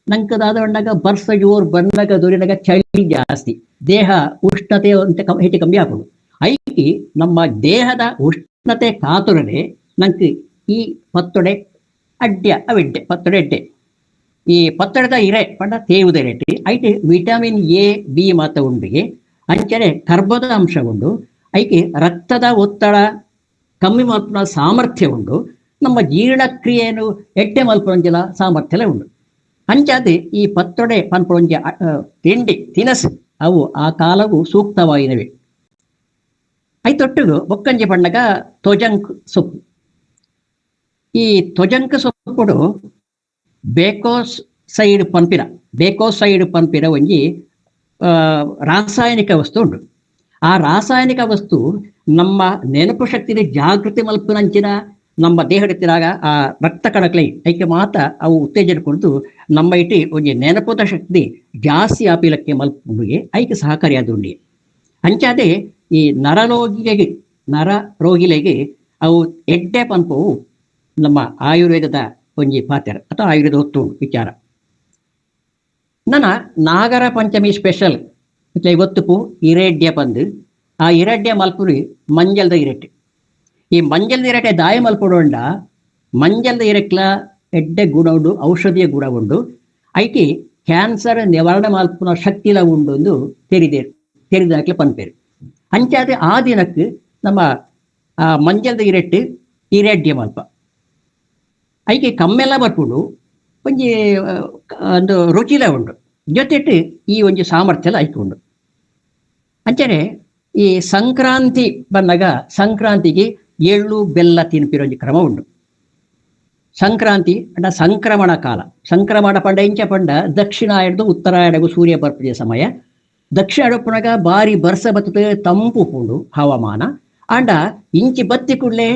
ನಂಕದಾದ ಬಣ್ಣಾಗ ಬರ್ಸ ಜೋರ್ ಬಣ್ಣಗ ದೊರಿನಾಗ ಚಳಿ ಜಾಸ್ತಿ ದೇಹ ಉಷ್ಣತೆ ಅಂತ ಹೆಚ್ಚು ಕಮ್ಮಿ ಹಾಕೋದು ಐಕಿ ನಮ್ಮ ದೇಹದ ಉಷ್ಣತೆ ಕಾತುರನೆ ನಂಗೆ ಈ ಪತ್ತೊಡೆ ಅಡ್ಡ್ಯ ಅವೆಡ್ಡೆ ಪತ್ತೊಡೆ ಎಡ್ಡೆ ಈ ಪತ್ತಡದ ಇರೆ ಪಂಡ ತೇವುದ ರೇಟಿ ಐಟಿ ವಿಟಮಿನ್ ಎ ಬಿ ಮಾತ ಉಂಡಿಗೆ ಅಂಚನೆ ಕರ್ಬದ ಅಂಶ ಉಂಡು ಐಕೆ ರಕ್ತದ ಒತ್ತಡ ಕಮ್ಮಿ ಮಲ್ಪನ ಸಾಮರ್ಥ್ಯ ಉಂಡು ನಮ್ಮ ಜೀರ್ಣಕ್ರಿಯೆಯನ್ನು ಎಡ್ಡೆ ಮಲ್ಪೊಂಜಲ ಸಾಮರ್ಥ್ಯ ಉಂಡು ಅಂಚಾದೆ ಈ ಪತ್ತೊಡೆ ಪನ್ಪೊಂಜ ತಿಂಡಿ ತಿನಸು ಅವು ಆ ಕಾಲವು ಸೂಕ್ತವಾಗಿನವೆ ಐತೊಟ್ಟಿಗೂ ಬೊಕ್ಕಂಜಿ ಬಣ್ಣಗ ತೊಜಂಕ್ ಸೊಪ್ಪು ಈ ತೊಜಂಕ್ ಸೊಪ್ಪುಡು ಬೇಕೋಸೈಡ್ ಪಂಪಿನ ಒಂಜಿ ರಾಸಾಯನಿಕ ವಸ್ತು ಉಂಟು. ಆ ರಾಸಾಯನಿಕ ವಸ್ತು ನಮ್ಮ ನೆನಪು ಶಕ್ತಿನ ಜಾಗೃತಿ ಮಲ್ಪನಂಚಿನ ನಮ್ಮ ದೇಹದತ್ತಿನಾಗ ಆ ರಕ್ತ ಕಣಕ್ಲೆ ಐಕೆ ಮಾತ ಅವು ಉತ್ತೇಜನ ಕೊಡ್ತು ನಮ್ಮ ಇಟಿ ಒಂಜಿ ನೆನಪುದ ಶಕ್ತಿ ಜಾಸ್ತಿ ಆಪಿಲಕ್ಕೆ ಮಲ್ಪುಂಡಿಗೆ ಐಕೆ ಸಹಕಾರಿಯಾದುಂಡಿ ಅಂಚಾದೆ ಈ ನರ ರೋಗಿಲೆಗೆ ಅವು ಎಡ್ಡೆ ಪಂಪವು ನಮ್ಮ ಆಯುರ್ವೇದದ ಒಂಜಿ ಪಾತ್ರ ಅಥವಾ ಆಯುರ್ವೇದ ಹೊತ್ತು ವಿಚಾರ ನನ್ನ ನಾಗರ ಪಂಚಮಿ ಸ್ಪೆಷಲ್ ಇವತ್ತು ಇರೆಡ್ಯ ಬಂದು ಆ ಇರೆಡ್ಯ ಮಲ್ಪುರಿ ಮಂಜಲ್ದ ಇರೆಟ್ಟೆ ಈ ಮಂಜಲ್ದ ಇರೆಟ್ಟೆ ದಾಯ ಮಲ್ಪಡೋಂಡ ಮಂಜಲ್ದ ಇರೆಕ್ಲ ಎಡ್ಡೆ ಗುಣ ಉಂಡು ಔಷಧಿಯ ಗುಣ ಉಂಡು ಐಕಿ ಕ್ಯಾನ್ಸರ್ ನಿವಾರಣೆ ಮಲ್ಪುನ ಶಕ್ತಿಲ ಉಂಡು ಒಂದು ತೆರಿದಾಕ್ಲೆ ಪನ್ಪೇರು ಅಂಚಾದೆ ಆ ದಿನಕ್ಕೆ ನಮ್ಮ ಮಂಜಲ್ದ ಇರೆಟ್ಟು ಇರೆಡ್ಯ ಮಲ್ಪ ಐಕೆ ಕಮ್ಮೆಲ್ಲ ಬರ್ಪುಡು ಒಂಜಿ ಒಂದು ರುಚಿಲ ಉಂಡು ಜೊತೆಟ್ಟು ಈ ಒಂಜಿ ಸಾಮರ್ಥ್ಯ ಎಲ್ಲ ಐಕೊಂಡು ಅಂಚನೆ ಈ ಸಂಕ್ರಾಂತಿ ಬಂದಾಗ ಸಂಕ್ರಾಂತಿಗೆ ಎಳ್ಳು ಬೆಲ್ಲ ತಿನ್ಪಿರೋ ಕ್ರಮ ಉಂಡು. ಸಂಕ್ರಾಂತಿ ಅಂಡ ಸಂಕ್ರಮಣ ಕಾಲ ಸಂಕ್ರಮಣ ಪಂಡ ಇಂಚ ಪಂಡ ದಕ್ಷಿಣಾಯಣದು ಉತ್ತರಾಯಣಗೂ ಸೂರ್ಯ ಬರ್ಪದ ಸಮಯ ದಕ್ಷಿಣ ಪುನಗ ಬಾರಿ ಬರ್ಸ ಬತ್ತದ ತಂಪು ಪುಂಡು ಹವಾಮಾನ ಅಂಡ ಇಂಚಿ ಬತ್ತಿ ಕೂಡಲೇ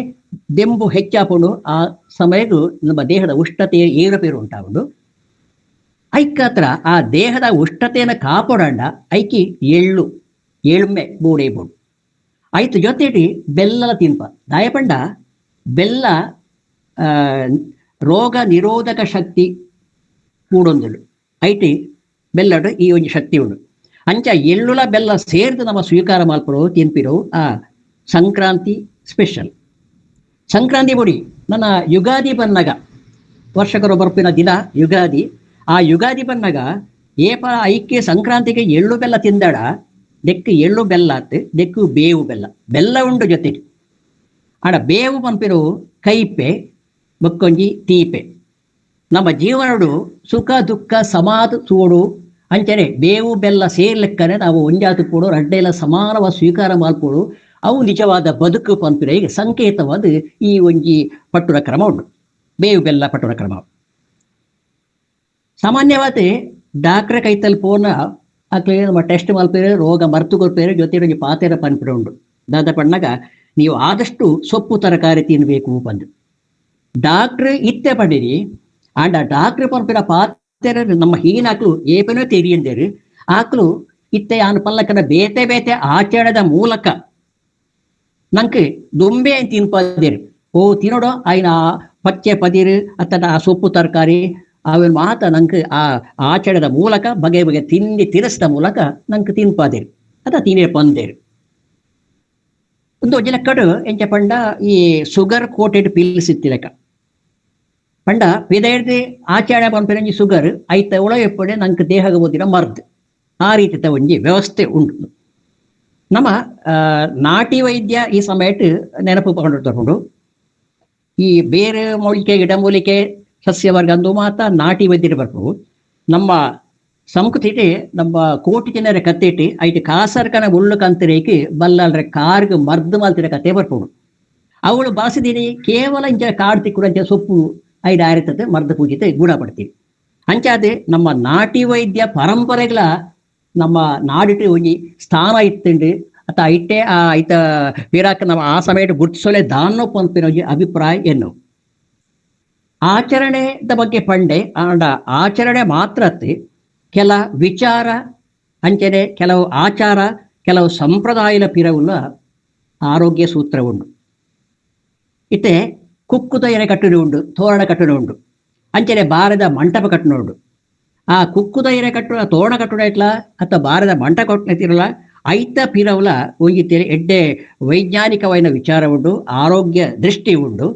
ದೆಂಬು ಹೆಚ್ಚಾಪುಂಡು ಆ ಸಮಯಗೂ ನಮ್ಮ ದೇಹದ ಉಷ್ಣತೆಯ ಏರುಪೇರು ಉಂಟಾಗುಂಡು ಐಕಾತ್ರ ಆ ದೇಹದ ಉಷ್ಣತೆಯನ್ನು ಕಾಪಾಡಂಡ ಐಕಿ ಎಳ್ಮೆ ಬೂಡೆ ಬೋಡು ಐತು ಜೊತೆಟಿ ಬೆಲ್ಲಲ ತಿನ್ಪ ದಾಯಪಂಡ ಬೆಲ್ಲ ರೋಗ ನಿರೋಧಕ ಶಕ್ತಿ ಕೂಡೊಂದುಂಡು ಐಟಿ ಬೆಲ್ಲಡು ಈ ಒಂದು ಶಕ್ತಿ ಉಂಡು ಅಂಚ ಎಳ್ಳುಲ ಬೆಲ್ಲ ಸೇರ್ದು ನಮ್ಮ ಸ್ವೀಕಾರ ಮಲ್ಪರೋ ತಿನ್ಪಿರೋ ಆ ಸಂಕ್ರಾಂತಿ ಸ್ಪೆಷಲ್ ಸಂಕ್ರಾಂತಿ ಬುಡಿ ನನ್ನ ಯುಗಾದಿ ಬನ್ನಗ ವರ್ಷಕರು ಬರ್ಪಿನ ದಿನ ಯುಗಾದಿ. ಆ ಯುಗಾದಿ ಬನ್ನಗ ಏಪ ಐಕ್ಯ ಸಂಕ್ರಾಂತಿಗೆ ಎಳ್ಳು ಬೆಲ್ಲ ತಿಂದಾಡ ದೆಕ್ಕು ಎಳ್ಳು ಬೆಲ್ಲ ಆತು, ದೆಕ್ಕು ಬೇವು ಬೆಲ್ಲ, ಬೆಲ್ಲ ಉಂಡು ಜೊತೆಗೆ. ಆಡ ಬೇವು ಪಂಪಿರು ಕೈಪೆ ಬಕ್ಕೊಂಜಿ ತೀಪೆ. ನಮ್ಮ ಜೀವನಡು ಸುಖ ದುಃಖ ಸಮಾಧ ಸೋಡು ಅಂಚನೆ ಬೇವು ಬೆಲ್ಲ ಸೇರ್ಲೆಕ್ಕನೆ ನಾವು ಒಂಜಾತು ಕೊಡು ರಡ್ಡೆಲ್ಲ ಸಮಾನವಾಗಿ ಸ್ವೀಕಾರ ಮಾಡ್ಕೊಡು. ಅವು ನಿಜವಾದ ಬದುಕು ಪಂಪಿರ ಈಗ ಸಂಕೇತವಾದ ಈ ಒಂಜಿ ಪಟ್ಟುರ ಕ್ರಮ ಉಂಟು, ಬೇವು ಬೆಲ್ಲ ಪಟ್ಟುರ ಕ್ರಮ. ಸಾಮಾನ್ಯವಾದ ಡಾಕ್ಟ್ರೆ ಕೈತಲ್ಲಿ ಪೋನ ಆಕಲಿ ನಮ್ಮ ಟೆಸ್ಟ್ ಮಲ್ಪೇರೆ ರೋಗ ಮರ್ತು ಕೊಡ್ಪೇರೆ ಜೊತೆ ಒಂಜಿ ಪಾತೆರ ಪನ್ಪಿರ ಉಂಡು. ದಾದ ಪಣ್ಣಗ ನೀವು ಆದಷ್ಟು ಸೊಪ್ಪು ತರಕಾರಿ ತಿನ್ಬೇಕು ಬಂದು ಡಾಕ್ಟ್ರ್ ಇತ್ತೆ ಪಡಿರಿ. ಆಂಡ ಡಾಕ್ಟ್ರ್ ಪಂಪಿನ ಪಾತೆರ ನಮ್ಮ ಹೀನಾಕ್ಲು ಏಪನೋ ತೆರಿಯಂದೇರು ಆಕ್ಲು ಇತ್ತೆ ಆನ ಪಲ್ಲಕ್ಕನ ಬೇತೆ ಬೇತೆ ಆಚರಣದ ಮೂಲಕ ನಂಗೆ ದೊಂಬೆ ತಿನ್ಪದೇರು. ಓ ತಿನ್ನೋಡು ಆಯ್ನ ಪಚ್ಚೆ ಪದಿರು ಅತ್ತನ ಆ ಸೊಪ್ಪು ತರಕಾರಿ ಅವನ ಮಾತ ನಂಗೆ ಆ ಆಚರಣದ ಮೂಲಕ ಬಗೆ ಬಗೆ ತಿಂಡಿ ತಿರಸ್ದ ಮೂಲಕ ನಂಗೆ ತಿನ್ಪಾದೇರು ಅದ ತಿನ್ನೇ ಪಂದೇರು. ಒಂದು ಒಜ್ಜಿನ ಕಡು ಎಂಚ ಪಂಡ ಈ ಶುಗರ್ ಕೋಟೆಡ್ ಪಿಲ್ಸ್ ಇತ್ತಿಲಕ ಪಂಡ ಪಿದೆಡ್ದು ಆಚರಣೆ ಪಂಪಿನಂಜಿ ಶುಗರ್ ಐತ ಉಳ ಎಪ್ಪಡೆ ನಂಗೆ ದೇಹಗ ಓದಿನ ಮರ್ದು ಆ ರೀತಿ ಒಂಜಿ ವ್ಯವಸ್ಥೆ ಉಂಟು. ನಮ್ಮ ನಾಟಿ ವೈದ್ಯ ಈ ಸಮಯಟ್ಟು ನೆನಪು ತಗೊಂಡು ಈ ಬೇರೆ ಮೂಲಿಕೆ ಗಿಡಮೂಲಿಕೆ ಸಸ್ಯವರ್ಗ ಅಂದು ಮಾತ ನಾಟಿ ವೈದ್ಯರು ಬರ್ಬೋದು. ನಮ್ಮ ಸಂಸ್ಕೃತಿ ನಮ್ಮ ಕೋಟಿ ಜನರ ಕತ್ತಿಟ್ಟು ಐಟು ಕಾಸರ್ಕನ ಉಳ್ಳು ಕಂತಿರೇಕಿ ಬಲ್ಲಲ್ರೆ ಕಾರ್ಗೆ ಮರ್ದು ಮಾಲ್ತಿರ ಕತೆ ಬರ್ಬೋದು. ಅವಳು ಬಾಸಿದೀನಿ ಕೇವಲ ಇಂಚ ಕಾಡ್ತಿ ಕೂಡ ಅಂಚ ಸೊಪ್ಪು ಐದು ಆರಿತದೆ ಮರ್ದ ಪೂಜಿತೆ ಗುಣಪಡ್ತೀವಿ. ಅಂಚಾದೆ ನಮ್ಮ ನಾಟಿ ವೈದ್ಯ ಪರಂಪರೆಗಳ ನಮ್ಮ ನಾಡಿಟ್ಟು ಒಂಜಿ ಸ್ಥಾನ ಇತ್ತುಂಡು ಅತ್ತ ಐಟೆ ಆ ಐತ ಪೀರಾಕ ನಮ್ಮ ಆ ಸಮಯ ಗುರ್ತಿಸೋಲೆ ದಾನೋ ಪಂಪಿನ ಅಭಿಪ್ರಾಯ ಎನ್ನು. ಆಚರಣೆದ ಬಗ್ಗೆ ಪಂಡೆ ಆಂಡ ಆಚರಣೆ ಮಾತ್ರ ಕೆಲ ವಿಚಾರ ಅಂಚನೆ ಕೆಲವು ಆಚಾರ ಕೆಲವು ಸಂಪ್ರದಾಯದ ಪಿರವುಲ್ಲ ಆರೋಗ್ಯ ಸೂತ್ರ ಉಂಡು. ಇತ್ತೆ ಕುಕ್ಕುದ ಎರೆ ಕಟ್ಟುನು ಉಂಡು, ತೋರಣ ಕಟ್ಟುನು ಉಂಡು, ಅಂಚನೆ ಬಾರದ ಮಂಟಪ ಕಟ್ಟುನು ಉಂಡು. ಆ ಕುಕ್ಕುದ ಎರೆ ಕಟ್ಟು ತೋರಣ ಕಟ್ಟುನ ಇಟ್ಲ ಅಥವಾ ಬಾರದ ಮಂಟಪ ಕಟ್ಟುತ್ತಿರಲ್ಲ ಐತ ಪಿರವುಲ ಒಂಜಿತ್ತೇಳಿ ಎಡ್ಡೆ ವೈಜ್ಞಾನಿಕವಾದ ವಿಚಾರ ಉಂಡು, ಆರೋಗ್ಯ ದೃಷ್ಟಿ ಉಂಡು,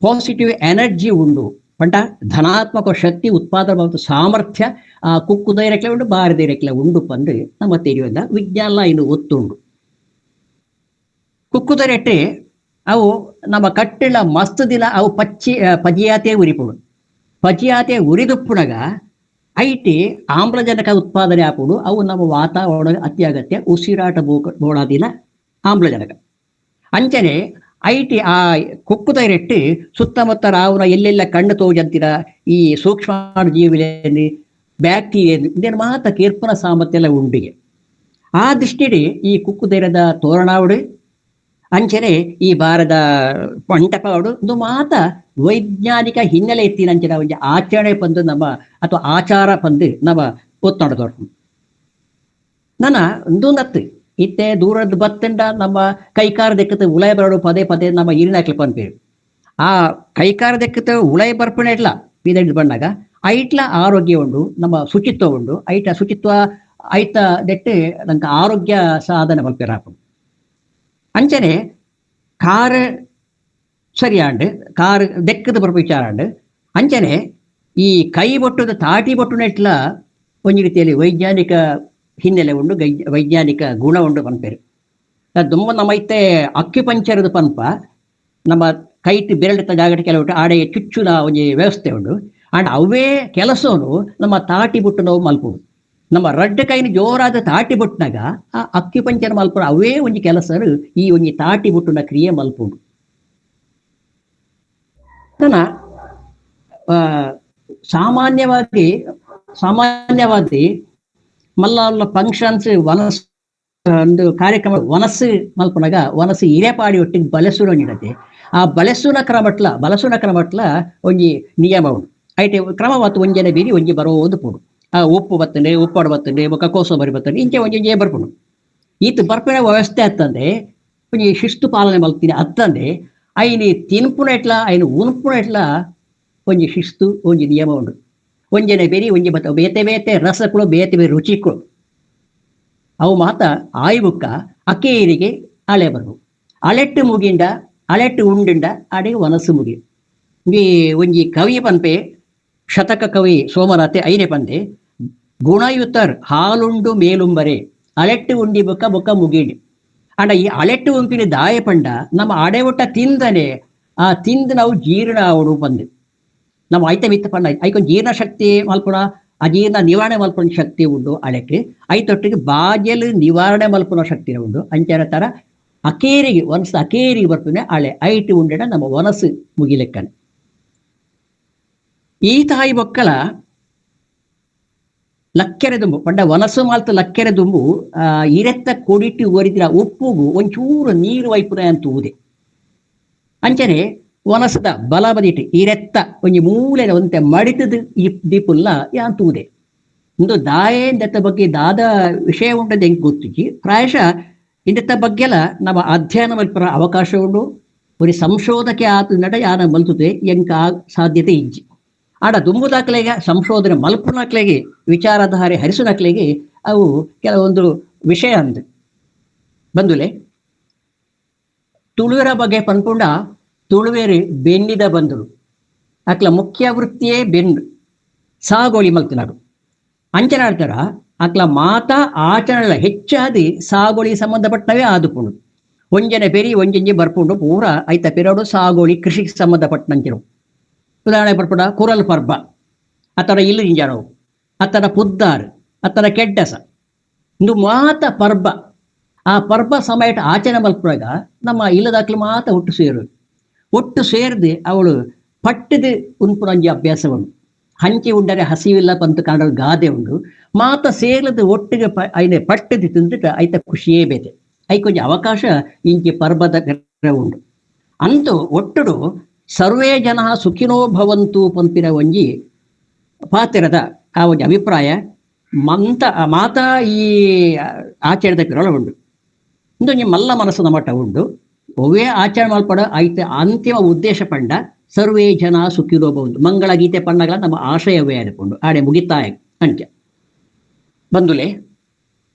ಪಾಸಿಟಿವ್ ಎನರ್ಜಿ ಉಂಡು, ಪಂಡ ಧನಾತ್ಮಕ ಶಕ್ತಿ ಉತ್ಪಾದನೆ ಸಾಮರ್ಥ್ಯ ಆ ಕುಕ್ಕುದ ಇರಕ್ಲೆ ಉಂಡು, ಬಾರದ ಇರಕ್ಲೆ ಉಂಡು ಪಂದು ನಮ್ಮ ತೆರೆಯುವಂತ ವಿಜ್ಞಾನ ಇನ್ನು ಒತ್ತುಂಡು. ಕುಕ್ಕುದರೆಟ್ಟೆ ಅವು ನಮ್ಮ ಕಟ್ಟಿಳ ಮಸ್ತ್ ದಿನ ಅವು ಪಜಿಯಾತೆ ಉರಿಪುಡು. ಪಜಿಯಾತೆ ಉರಿದುಪ್ಪುಣಗ ಐಟಿ ಆಮ್ಲಜನಕ ಉತ್ಪಾದನೆ ಆಪುಡು. ಅವು ನಮ್ಮ ವಾತಾವರಣ ಅತ್ಯಗತ್ಯ ಉಸಿರಾಟ ಬೋಡಾದಿನ ಆಮ್ಲಜನಕ. ಅಂಚನೆ ಐಟಿ ಆ ಕುಕ್ಕುದೈರೆಟ್ಟು ಸುತ್ತಮುತ್ತ ರಾವುನ ಎಲ್ಲೆಲ್ಲ ಕಣ್ಣು ತೋಜಂತಿರ ಈ ಸೂಕ್ಷ್ಮ ಜೀವಿಯಲ್ಲಿ ಬ್ಯಾಕ್ಟೀರಿಯಾ ಇದನ್ನು ಮಾತ ಕೇರ್ಪನ ಸಾಮರ್ಥ್ಯ ಎಲ್ಲ ಉಂಡಿಗೆ. ಆ ದೃಷ್ಟಿಡಿ ಈ ಕುಕ್ಕುದೈರದ ತೋರಣಾವುಡು ಅಂಚನೆ ಈ ಬಾರದ ಮಂಟಪಗಳು ಒಂದು ಮಾತ ವೈಜ್ಞಾನಿಕ ಹಿನ್ನೆಲೆ ಎತ್ತಿನಂಚಿನ ಒಂದು ಆಚರಣೆ ಪಂದು ನಮ್ಮ ಅಥವಾ ಆಚಾರ ಪಂದು ನಮ್ಮ ಒತ್ತೊಂಡದವ್ರು ನನ್ನ ಒಂದೊಂದತ್ತು ಇತ್ತೆ ದೂರದ ಬತ್ತಂಡ ನಮ್ಮ ಕೈಕಾರ ದೆಕ್ಕತ ಉಳೈ ಬರಡು ಪದೇ ಪದೇ ನಮ್ಮ ಹಿರಿನಾಕ್ಲಿ ಪಂಪೇರು. ಆ ಕೈಕಾರ ದೆಕ್ಕತ ಉಳೈ ಬರ್ಪಣೆ ಇಟ್ಲ ಬೀದಡ್ ಬಣ್ಣಾಗ ಐಟ್ಲ ಆರೋಗ್ಯ ಉಂಡು, ನಮ್ಮ ಶುಚಿತ್ವ ಉಂಡು. ಐಟ ಶುಚಿತ್ವ ಐತ ದೆಟ್ಟು ನಂಗೆ ಆರೋಗ್ಯ ಸಾಧನೆ ಮಲ್ಪೇರ ಹಾಕೊಂಡು ಅಂಚನೆ ಕಾರ್ ಸರಿಯಾಂಡು ಕಾರ್ ದೆಕ್ಕದ ಬರ್ಪ ವಿಚಾರಾಂಡು ಅಂಚನೆ ಈ ಕೈ ಬೊಟ್ಟದ ತಾಟಿ ಬೊಟ್ಟುನ ಇಟ್ಲ ಒಂಜಿ ರೀತಿಯಲ್ಲಿ ವೈಜ್ಞಾನಿಕ ಹಿನ್ನೆಲೆ ಉಂಡು, ವೈಜ್ಞಾನಿಕ ಗುಣ ಉಂಡು ಪನ್ಪೇರು. ತುಂಬ ನಮ್ಮ ಐತೆ ಅಕ್ಯುಪಂಚರ್ದು ಪನ್ಪ ನಮ್ಮ ಕೈಟ್ ಬೆರಳಿತ ಜಾಗಟ ಕೆಲವು ಆಡೆ ಚುಚ್ಚುನ ಒಂಜಿ ವ್ಯವಸ್ಥೆ ಉಂಡು. ಅಂಡ್ ಅವೇ ಕೆಲಸನು ನಮ್ಮ ತಾಟಿ ಬುಟ್ಟು ನಾವು ಮಲ್ಪುಡು. ನಮ್ಮ ರಡ್ಡ ಕೈನ ಜೋರಾದ ತಾಟಿ ಬುಟ್ನಾಗ ಆ ಅಕ್ಯುಪಂಚರ್ ಮಲ್ಪುಡು ಅವೇ ಒಂಜಿ ಕೆಲಸರು ಈ ಒಂಜಿ ತಾಟಿ ಬುಟ್ಟುನ ಕ್ರಿಯೆ ಮಲ್ಪುಡು. ನನ್ನ ಸಾಮಾನ್ಯವಾಗಿ ಮಲ್ಲ ಫಂಕ್ಷನ್ಸ್ ವನಸ್ ಒಂದು ಕಾರ್ಯಕ್ರಮ ವನಸ್ಸು ಮಲ್ಪನಾಗ ವನಸ್ಸು ಹಿರೇಪಾಡಿ ಒಟ್ಟಿಗೆ ಬಲಸುನ ನೀಡತ್ತೆ. ಆ ಬಲಸುನ ಕ್ರಮಟ್ಲ ಒಂಜಿ ನಿಯಮ ಉಂಟು. ಐಟೆ ಕ್ರಮ ಮತ್ತು ಒಂಜನೆ ಬೀರಿ ಒಂಜಿ ಬರೋದು ಪೋಡು. ಆ ಉಪ್ಪು ಬತ್ತಂಡೆ ಉಪ್ಪಾಡು ಬತ್ತಂಡೆ ಬೊಕ್ಕ ಕೋಸಂಬರಿ ಬತ್ತಂಡೆ ಇಂಚೆ ಒಂಜಿ ಬರ್ಪುಡು. ಈತ ಬರ್ಪಿನ ವ್ಯವಸ್ಥೆ ಅತ್ತಂದೆ ಒಂಜಿ ಶಿಸ್ತು ಪಾಲನೆ ಮಲ್ತೀನಿ ಅತ್ತಂದೆ ಐನಿ ತಿನ್ಪುನ ಇಟ್ಲ ಐನು ಉನ್ಪುನ ಇಟ್ಲ ಒಂಜಿ ಶಿಸ್ತು ಒಂಜಿ ನಿಯಮ ಉಂಡು. ಒಂಜನೆ ಬೇರಿ ಒಂಜಿ ಬತ್ತ ಬೇತೆ ಬೇತೆ ರಸಗಳು ಬೇತೆ ಬೇರೆ ರುಚಿಗಳು ಅವು ಮಾತ ಆಯ್ಬುಕ್ಕ ಅಕ್ಕೇರಿಗೆ ಅಳೆ ಬರು ಅಳೆಟ್ಟು ಮುಗಿಂಡ ಅಳೆಟ್ಟು ಉಂಡಿಂಡ ಅಡೆಗೆ ವನಸ್ಸು ಮುಗಿ ಈ ಒಂಜಿ ಕವಿ ಪನ್ಪೆ ಶತಕ ಕವಿ ಸೋಮನಾಥೆ ಐನೆ ಪಂದೆ ಗುಣಯುತರ್ ಹಾಲುಂಡು ಮೇಲುಂಬರೆ ಅಳೆಟ್ಟು ಉಂಡಿ ಬೊಕ್ಕ ಬೊಕ್ಕ ಮುಗಿಡಿ ಅಂಡ ಈ ಅಳೆಟ್ಟು ಉಂಪಿನ ದಾಯ ಪಂಡ ನಮ್ಮ ಅಡೆ ಒಟ್ಟ ತಿಂದನೆ ಆ ತಿಂದು ನಾವು ಜೀರ್ಣ ಅವಡು ಬಂದು ನಾವು ಐತೆ ಮಿತ್ತ ಪಂಡ ಐಕೊಂದು ಜೀರ್ಣ ಶಕ್ತಿ ಮಲ್ಪುನ ಅಜೀರ್ಣ ನಿವಾರಣೆ ಮಲ್ಪುನ ಶಕ್ತಿ ಉಂಡು ಅಳೆಕ್ಕೆ ಐತೊಟ್ಟಿಗೆ ಬಾಜಲು ನಿವಾರಣೆ ಮಲ್ಪುನ ಶಕ್ತಿ ಉಂಡು ಅಂಚನ ತರ ಅಕೇರಿಗೆ ಒನಸು ಅಕೇರಿಗೆ ಬರ್ಪುನೆ ಅಳೆ ಐಟು ಉಂಡೆನ ನಮ್ಮ ಒನಸು ಮುಗಿಲೆಕ್ಕನೆ ಈ ತಾಯಿ ಬೊಕ್ಕಲ ಲಕ್ಕೆರೆ ದುಂಬು ಪಂಡ ಒನಸು ಮಾಲ್ತು ಲಕ್ಕೆರೆ ದುಂಬು ಇರೆತ್ತ ಕೊಡಿಟ್ಟು ಒರಿದಿರ ಉಪ್ಪುಗು ಒಂಚೂರು ನೀರು ವೈಪುನ ಅಂತ ಊದೆ ಅಂಚನೆ ಒನಸದ ಬಲ ಬದಿಟ್ಟು ಇರೆತ್ತ ಒಂಜಿ ಮೂಲೆನ ಒಂತೆ ಮಡಿತದ ದೀಪುಲ್ಲ ಯಾಂತ ಊದೆ ಇಂದು ದಾಯೆಂದೆತ್ತ ಬಗ್ಗೆ ದಾದ ವಿಷಯ ಉಂಟದ ಹೆಂಗೆ ಗೊತ್ತಿಜ್ಜಿ ಪ್ರಾಯಶಃ ಇಂದೆತ್ತ ಬಗ್ಗೆಲ ನಮ್ಮ ಅಧ್ಯಯನ ಮಲ್ಪರ ಅವಕಾಶ ಉಂಡು ಒಂದು ಸಂಶೋಧಕ್ಕೆ ಆತ ನಡ ಯಾನ ಮಲ್ತುದೆ ಎಂಕ ಸಾಧ್ಯತೆ ಇಜ್ಜಿ ಆಡ ದುಂಬುದಾಕ್ಲೆಗೆ ಸಂಶೋಧನೆ ಮಲ್ಪುನಕ್ಲೆಗೆ ವಿಚಾರಧಾರೆ ಹರಿಸುನಕ್ಲೆಗೆ ಅವು ಕೆಲವೊಂದು ವಿಷಯ ಅಂದ ಬಂದುಲೆ ತುಳುವರ ಬಗ್ಗೆ ಪನ್ಪುಂಡ ತುಳುವೇರಿ ಬೆನ್ನಿದ ಬಂದರು ಅಕ್ಲ ಮುಖ್ಯ ವೃತ್ತಿಯೇ ಬೆನ್ನು ಸಾಗೋಳಿ ಮಲ್ತಿನಾಡು ಅಂಚನೆ ಆಡ್ತಾರ ಅಕ್ಲ ಮಾತಾ ಆಚರಣೆ ಹೆಚ್ಚಾದಿ ಸಾಗೋಳಿ ಸಂಬಂಧಪಟ್ಟವೇ ಆದುಕೊಂಡು ಒಂಜನೆ ಪೆರಿ ಒಂಜಂಜಿ ಬರ್ಪುಂಡು ಪೂರ ಐತ ಪೆರಡು ಸಾಗೋಳಿ ಕೃಷಿಗೆ ಸಂಬಂಧಪಟ್ಟಂಚಿರು ಉದಾಹರಣೆ ಬರ್ಪುಡ ಕುರಲ್ ಪರ್ಬ ಅತರ ಇಲ್ಲಿ ಇಂಜಾಣವು ಅತರ ಪುದ್ದಾರು ಅತರ ಕೆಡ್ಡಸ ಇಂದು ಮಾತ ಪರ್ಬ ಆ ಪರ್ಬ ಸಮಯ ಆಚರಣೆ ಮಲ್ಪುವಾಗ ನಮ್ಮ ಇಲ್ಲದಾಕ್ಲು ಮಾತ ಒಟ್ಟು ಸೇರಿದು ಅವಳು ಪಟ್ಟದು ಉಂಪುನಂಜಿ ಅಭ್ಯಾಸ ಉಂಟು ಹಂಚಿ ಉಂಡರೆ ಹಸಿವಿಲ್ಲ ಪಂತ ಕಾಣ ಗಾದೆ ಉಂಡು ಮಾತ ಸೇರಿದು ಒಟ್ಟಿಗೆ ಐನೆ ಪಟ್ಟದು ತಿಂದಿಟ್ಟು ಐತ ಖುಷಿಯೇ ಬೇತೆ ಐಕೊಂಜಿ ಅವಕಾಶ ಇಂಚಿ ಪರ್ಬದ ಉಂಡು ಅಂತೂ ಒಟ್ಟುಡು ಸರ್ವೇ ಜನ ಸುಖಿನೋ ಭವಂತು ಪಂಪಿನ ಒಂಜಿ ಪಾತಿರದ ಆ ಒಂದು ಅಭಿಪ್ರಾಯ ಮಾತಾ ಈ ಆಚರಣದ ಪಿರಳ ಉಂಡು ಇಂದು ಮಲ್ಲ ಮನಸ್ಸಿನ ಮಟ್ಟ ಉಂಡು ಒವೇ ಆಚರಣೆ ಮಲ್ಪಡ ಐತ ಅಂತಿಮ ಉದ್ದೇಶ ಪಂಡ ಸರ್ವೇ ಜನ ಸುಖಿನೋ ಭವಂತು ಮಂಗಳ ಗೀತೆ ಪಂಡಗಳ ನಮ್ಮ ಆಶಯವೇ ಆಡಿಕೊಂಡು ಆಡೆ ಮುಗಿತಾಯ ಅಂಚ ಬಂದುಲೆ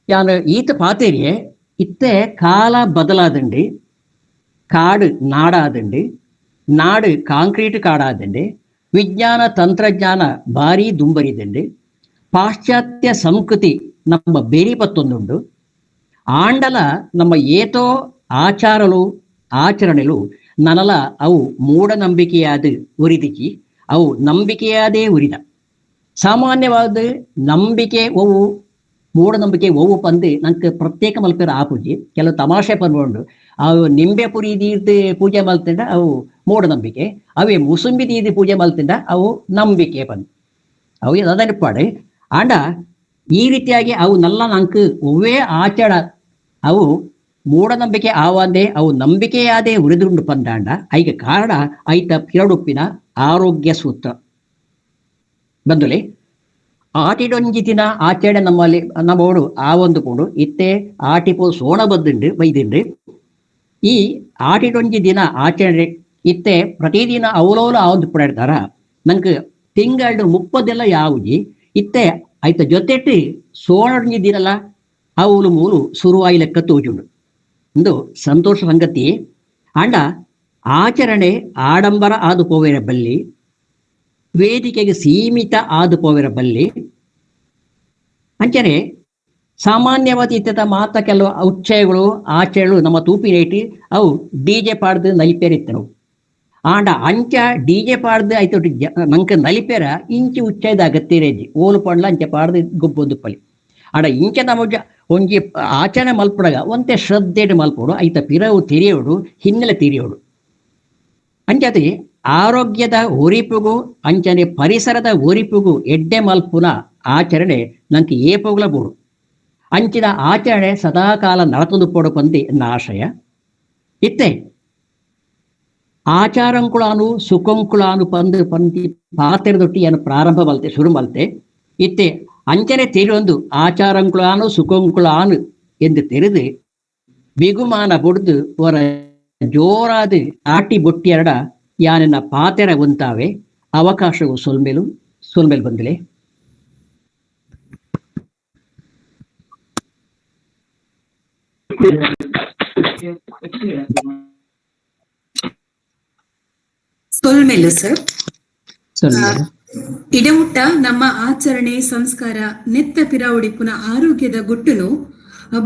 ಯಾನು ಈತ ಪಾತೇರಿಯೇ ಇತ್ತೆ ಕಾಲ ಬದಲಾದಂಡಿ ಕಾಡು ನಾಡಾದಂಡಿ ನಾಡು ಕಾಂಕ್ರೀಟ್ ಕಾಡಾದಂಡೆ ವಿಜ್ಞಾನ ತಂತ್ರಜ್ಞಾನ ಭಾರಿ ದುಂಬರಿದಂಡೆ ಪಾಶ್ಚಾತ್ಯ ಸಂಸ್ಕೃತಿ ನಮ್ಮ ಬೇರಿಪತ್ತೊಂದುಂಡು ಆಂಡಲ ನಮ್ಮ ಏತೋ ಆಚಾರಲು ಆಚರಣೆಲು ನನಲ ಅವು ಮೂಢನಂಬಿಕೆಯಾದ ಉರಿದಿಕ್ಕಿ ಅವು ನಂಬಿಕೆಯಾದೇ ಉರಿದ ಸಾಮಾನ್ಯವಾದ ನಂಬಿಕೆ ಒವು ಮೂಢನಂಬಿಕೆ ಒವು ಪಂದು ನಂಗೆ ಪ್ರತ್ಯೇಕ ಮಲ್ಪರ ಆಪುಜಿ ಕೆಲವು ತಮಾಷೆ ಪನ್ಕೊಂಡು ಅವು ನಿಂಬೆ ಪುರಿ ದೀರ್ದು ಪೂಜೆ ಮಲ್ತಿಂದ ಅವು ಮೂಢನಂಬಿಕೆ ಅವೇ ಮುಸುಂಬಿ ದೀದಿ ಪೂಜೆ ಮಲ್ತಿಂದ ಅವು ನಂಬಿಕೆ ಬಂದು ಅವು ಅದನ್ಪಾಡು ಆಂಡ ಈ ರೀತಿಯಾಗಿ ಅವು ನಲ್ಲ ನಂಗೆ ಒವ್ವೇ ಆಚರ ಅವು ಮೂಢನಂಬಿಕೆ ಆವಾಂದೆ ಅವು ನಂಬಿಕೆಯಾದೇ ಉರಿದುಂಡು ಪಂದಾಂಡ ಐಗೆ ಕಾರಣ ಐತ ಪಿರಡುಪ್ಪಿನ ಆರೋಗ್ಯ ಸೂತ್ರ ಬಂದುಲೆ ಆಟಿಡೊಂಜಿ ದಿನ ಆಚರಣೆ ನಮ್ಮಲ್ಲಿ ನಮ್ಮೋಡು ಆ ಒಂದು ಕೂಡು ಇತ್ತೆ ಆಟಿಪೋ ಸೋಣ ಬದ್ದುಂಡು ಬೈದಿಂಡು ಈ ಆಟಿಡೊಂಜಿ ದಿನ ಆಚರಣೆ ಇತ್ತೆ ಪ್ರತಿದಿನ ಅವಲೋಲ ಆ ಒಂದು ಪುಡಾಡ್ತಾರ ನಂಗೆ ತಿಂಗಳು 30 ಯಾವುಜಿ ಇತ್ತೆ ಐತ ಜೊತೆಟ್ಟು ಸೋಣೊಂಜಿ ದಿನಲ ಅವಳು ಮೂಲು ಸುರುವಾಯಿ ಲೆಕ್ಕ ತೋಜುಂಡು ಒಂದು ಸಂತೋಷ ಸಂಗತಿ ಆಂಡ ಆಚರಣೆ ಆಡಂಬರ ಆದು ಪೋವೆರ ಬಲ್ಲಿ ವೇದಿಕೆಗೆ ಸೀಮಿತ ಆದು ಪೋವೆರ ಬಲ್ಲಿ ಅಂಚನೆ ಸಾಮಾನ್ಯವಾದ ಇತ್ತ ಮಾತ ಕೆಲವು ಉಚ್ಚಯಗಳು ಆಚರಣೆಗಳು ನಮ್ಮ ತೂಪಿನೇಟಿ ಅವು ಡಿಜೆ ಪಾಡ್ದು ನಲಿಪೇರಿತ್ತವು ಆಂಡ ಅಂಚ ಡಿಜೆ ಪಾಡ್ದು ಆಯ್ತು ನಂಗೆ ನಲಿಪೇರ ಇಂಚಿ ಉಚ್ಚಯದ ಅಗತ್ಯರೇಜಿ ಓಲು ಪಂಡ್ಲ ಅಂಚ ಪಾಡ್ದು ಗೊಬ್ಬೊಂದು ಪಲಿ ಆಂಡ ಇಂಚ ನಮ್ಮ ಒಂಜಿ ಆಚರಣೆ ಮಲ್ಪಡಾಗ ಒಂತೆ ಶ್ರದ್ಧೆಡು ಮಲ್ಪೋಡು ಐತ ಪಿರವು ತಿರಿಯೋಡು ಹಿನ್ನೆಲೆ ತಿರಿಯೋಡು ಅಂಚದೆ ಆರೋಗ್ಯದ ಒರಿಪುಗು ಅಂಚನೆ ಪರಿಸರದ ಒರಿಪುಗು ಎಡ್ಡೆ ಮಲ್ಪುನ ಆಚರಣೆ ನಂಗೆ ಏಪುಗಳ ಬೋಡು ಅಂಚಿನ ಆಚರಣೆ ಸದಾಕಾಲ ನಡತೊಂದು ಪೋಡು ಪಂದಿ ಎನ್ನ ಆಶಯ ಇತ್ತೆ ಆಚಾರಂಕುಳಾನು ಸುಖಂಕುಳಾನು ಪಂದು ಪಂದಿ ಪಾತೆರದೊಟ್ಟಿ ಏನು ಪ್ರಾರಂಭ ಮಲ್ತೆ ಶುರು ಮಲ್ತೆ ಇತ್ತೆ ಅಂಚನೆ ತೆರೊಂದು ಆಚಾರಂಕುಳಾನು ಸುಖಂಕುಳಾನು ಎಂದು ತೆರೆದು ಬಿಗುಮಾನ ಬೊಡ್ದು ಹೊರ ಜೋರಾದ ಆಟಿ ಬೊಟ್ಟಿ ಎರಡ ಯಾನೆನ್ನ ಪಾತೆರ ಉಂತಾವೆ ಅವಕಾಶವು ಸೊಲ್ಮೇಲು ಬಂದಿಲೆ ಸೊಲ್ಮೆಲು ಸರ್. ಸೊಲ್ಮೆಲು. ಇಡಮುಟ್ಟ ನಮ್ಮ ಆಚರಣೆ ಸಂಸ್ಕಾರ ನೆತ್ತ ಪಿರಾವುಡಿಪುನ ಆರೋಗ್ಯದ ಗುಟ್ಟುನು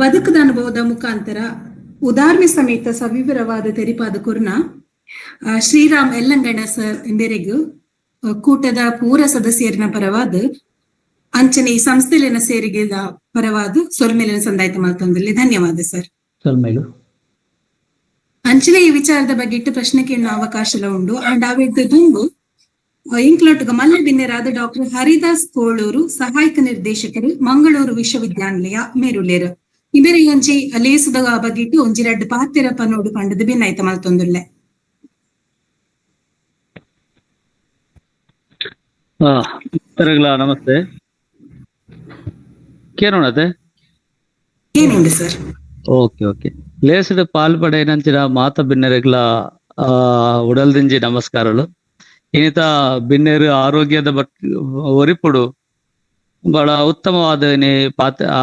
ಬದುಕದ ಅನುಭವದ ಮುಖಾಂತರ ಉದಾಹರಣೆ ಸಮೇತ ಸವಿವರವಾದ ತೆರಿಪಾದ ಕುರ್ನ ಶ್ರೀರಾಮ್ ಎಲ್ಲಂಗಣ ಸರ್ ಎಂಬೆರೆಗು ಕೂಟದ ಪೂರ ಸದಸ್ಯರಿನ ಪರವಾದ ಅಂಚನೆ ಈ ಸಂಸ್ಥೆಲಿನ ಸೇರಿಗೆ ಪರವಾದ ಸೊಲ್ಮೆಲಿನ ಸಂದಾಯಿತ ಮಾತೊಂದಲ್ಲಿ ಧನ್ಯವಾದ ಸರ್. ಸೊಲ್ಮೆಲು. ಅಂಚನೆ ಈ ವಿಚಾರದ ಬಗ್ಗೆ ಇಟ್ಟು ಪ್ರಶ್ನೆ ಕೇಳೋ ಅವಕಾಶ ಉಂಡು ಅಂಡ್ ಅವಿದ್ದು ದುಂಬು ಇಂಕ್ಲೊಟ್ಟಿಗೆ ಮಲ್ಲ ಬಿನ್ನೆರಾದ ಡಾಕ್ಟರ್ ಹರಿದಾಸ್ ಕೋಳೂರು ಸಹಾಯಕ ನಿರ್ದೇಶಕರು ಮಂಗಳೂರು ವಿಶ್ವವಿದ್ಯಾನಿಲಯ ಮೇರುಲೇರು ಇಬೇರೆ ಒಂಜಿ ಲೇಸುದ ಬಗ್ಗೆ ಇಟ್ಟು ಒಂಜಿ ರಡ್ಡು ಪಾತೆರಪ್ಪ ನೋಡು ಕಂಡದು ಭಿನ್ನಾಯ್ತ ಮಲ್ತೊಂದುಲ್ಲೆ. ನಮಸ್ತೆ. ಕೇನೋಣತೆ ಏನುಂಡು ಸರ್? ಓಕೆ ಲೇಸುದ ಪಾಲ್ಪಡೇನಂಚಿನ ಮಾತ ಬಿನ್ನರೆಗ್ಲ ಉಡಲ್ದಿಂಜಿ ನಮಸ್ಕಾರಗಳು. ಇನ್ನಿತ ಬಿನ್ನೆರು ಆರೋಗ್ಯದ ಒರಿಪುಡು ಬಹಳ ಉತ್ತಮವಾದ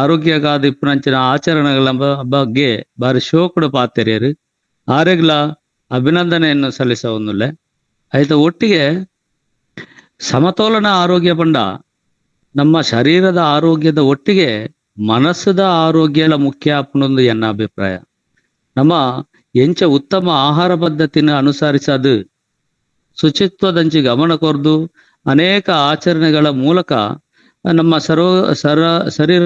ಆರೋಗ್ಯಗಾದ ಇಪ್ಪುನಂಚಿನ ಆಚರಣೆಗಳ ಬಗ್ಗೆ ಬಾರಿ ಶೋಕುಡು ಪಾತೆರಿಯರು ಆರೆಗ್ಲ ಅಭಿನಂದನೆಯನ್ನು ಸಲ್ಲಿಸವುನ್ನುಲ್ಲೆ. ಆಯ್ತ ಒಟ್ಟಿಗೆ ಸಮತೋಲನ ಆರೋಗ್ಯ ಪಂಡ ನಮ್ಮ ಶರೀರದ ಆರೋಗ್ಯದ ಒಟ್ಟಿಗೆ ಮನಸ್ಸದ ಆರೋಗ್ಯಲ ಮುಖ್ಯ ಆಪುನೊಂದು ಎನ್ನ ಅಭಿಪ್ರಾಯ. ನಮ್ಮ ಎಂಚ ಉತ್ತಮ ಆಹಾರ ಪದ್ಧತಿನ ಅನುಸರಿಸದು ಶುಚಿತ್ವದಂಚಿ ಗಮನ ಕೊರ್ದು ಅನೇಕ ಆಚರಣೆಗಳ ಮೂಲಕ ನಮ್ಮ ಶರೀರ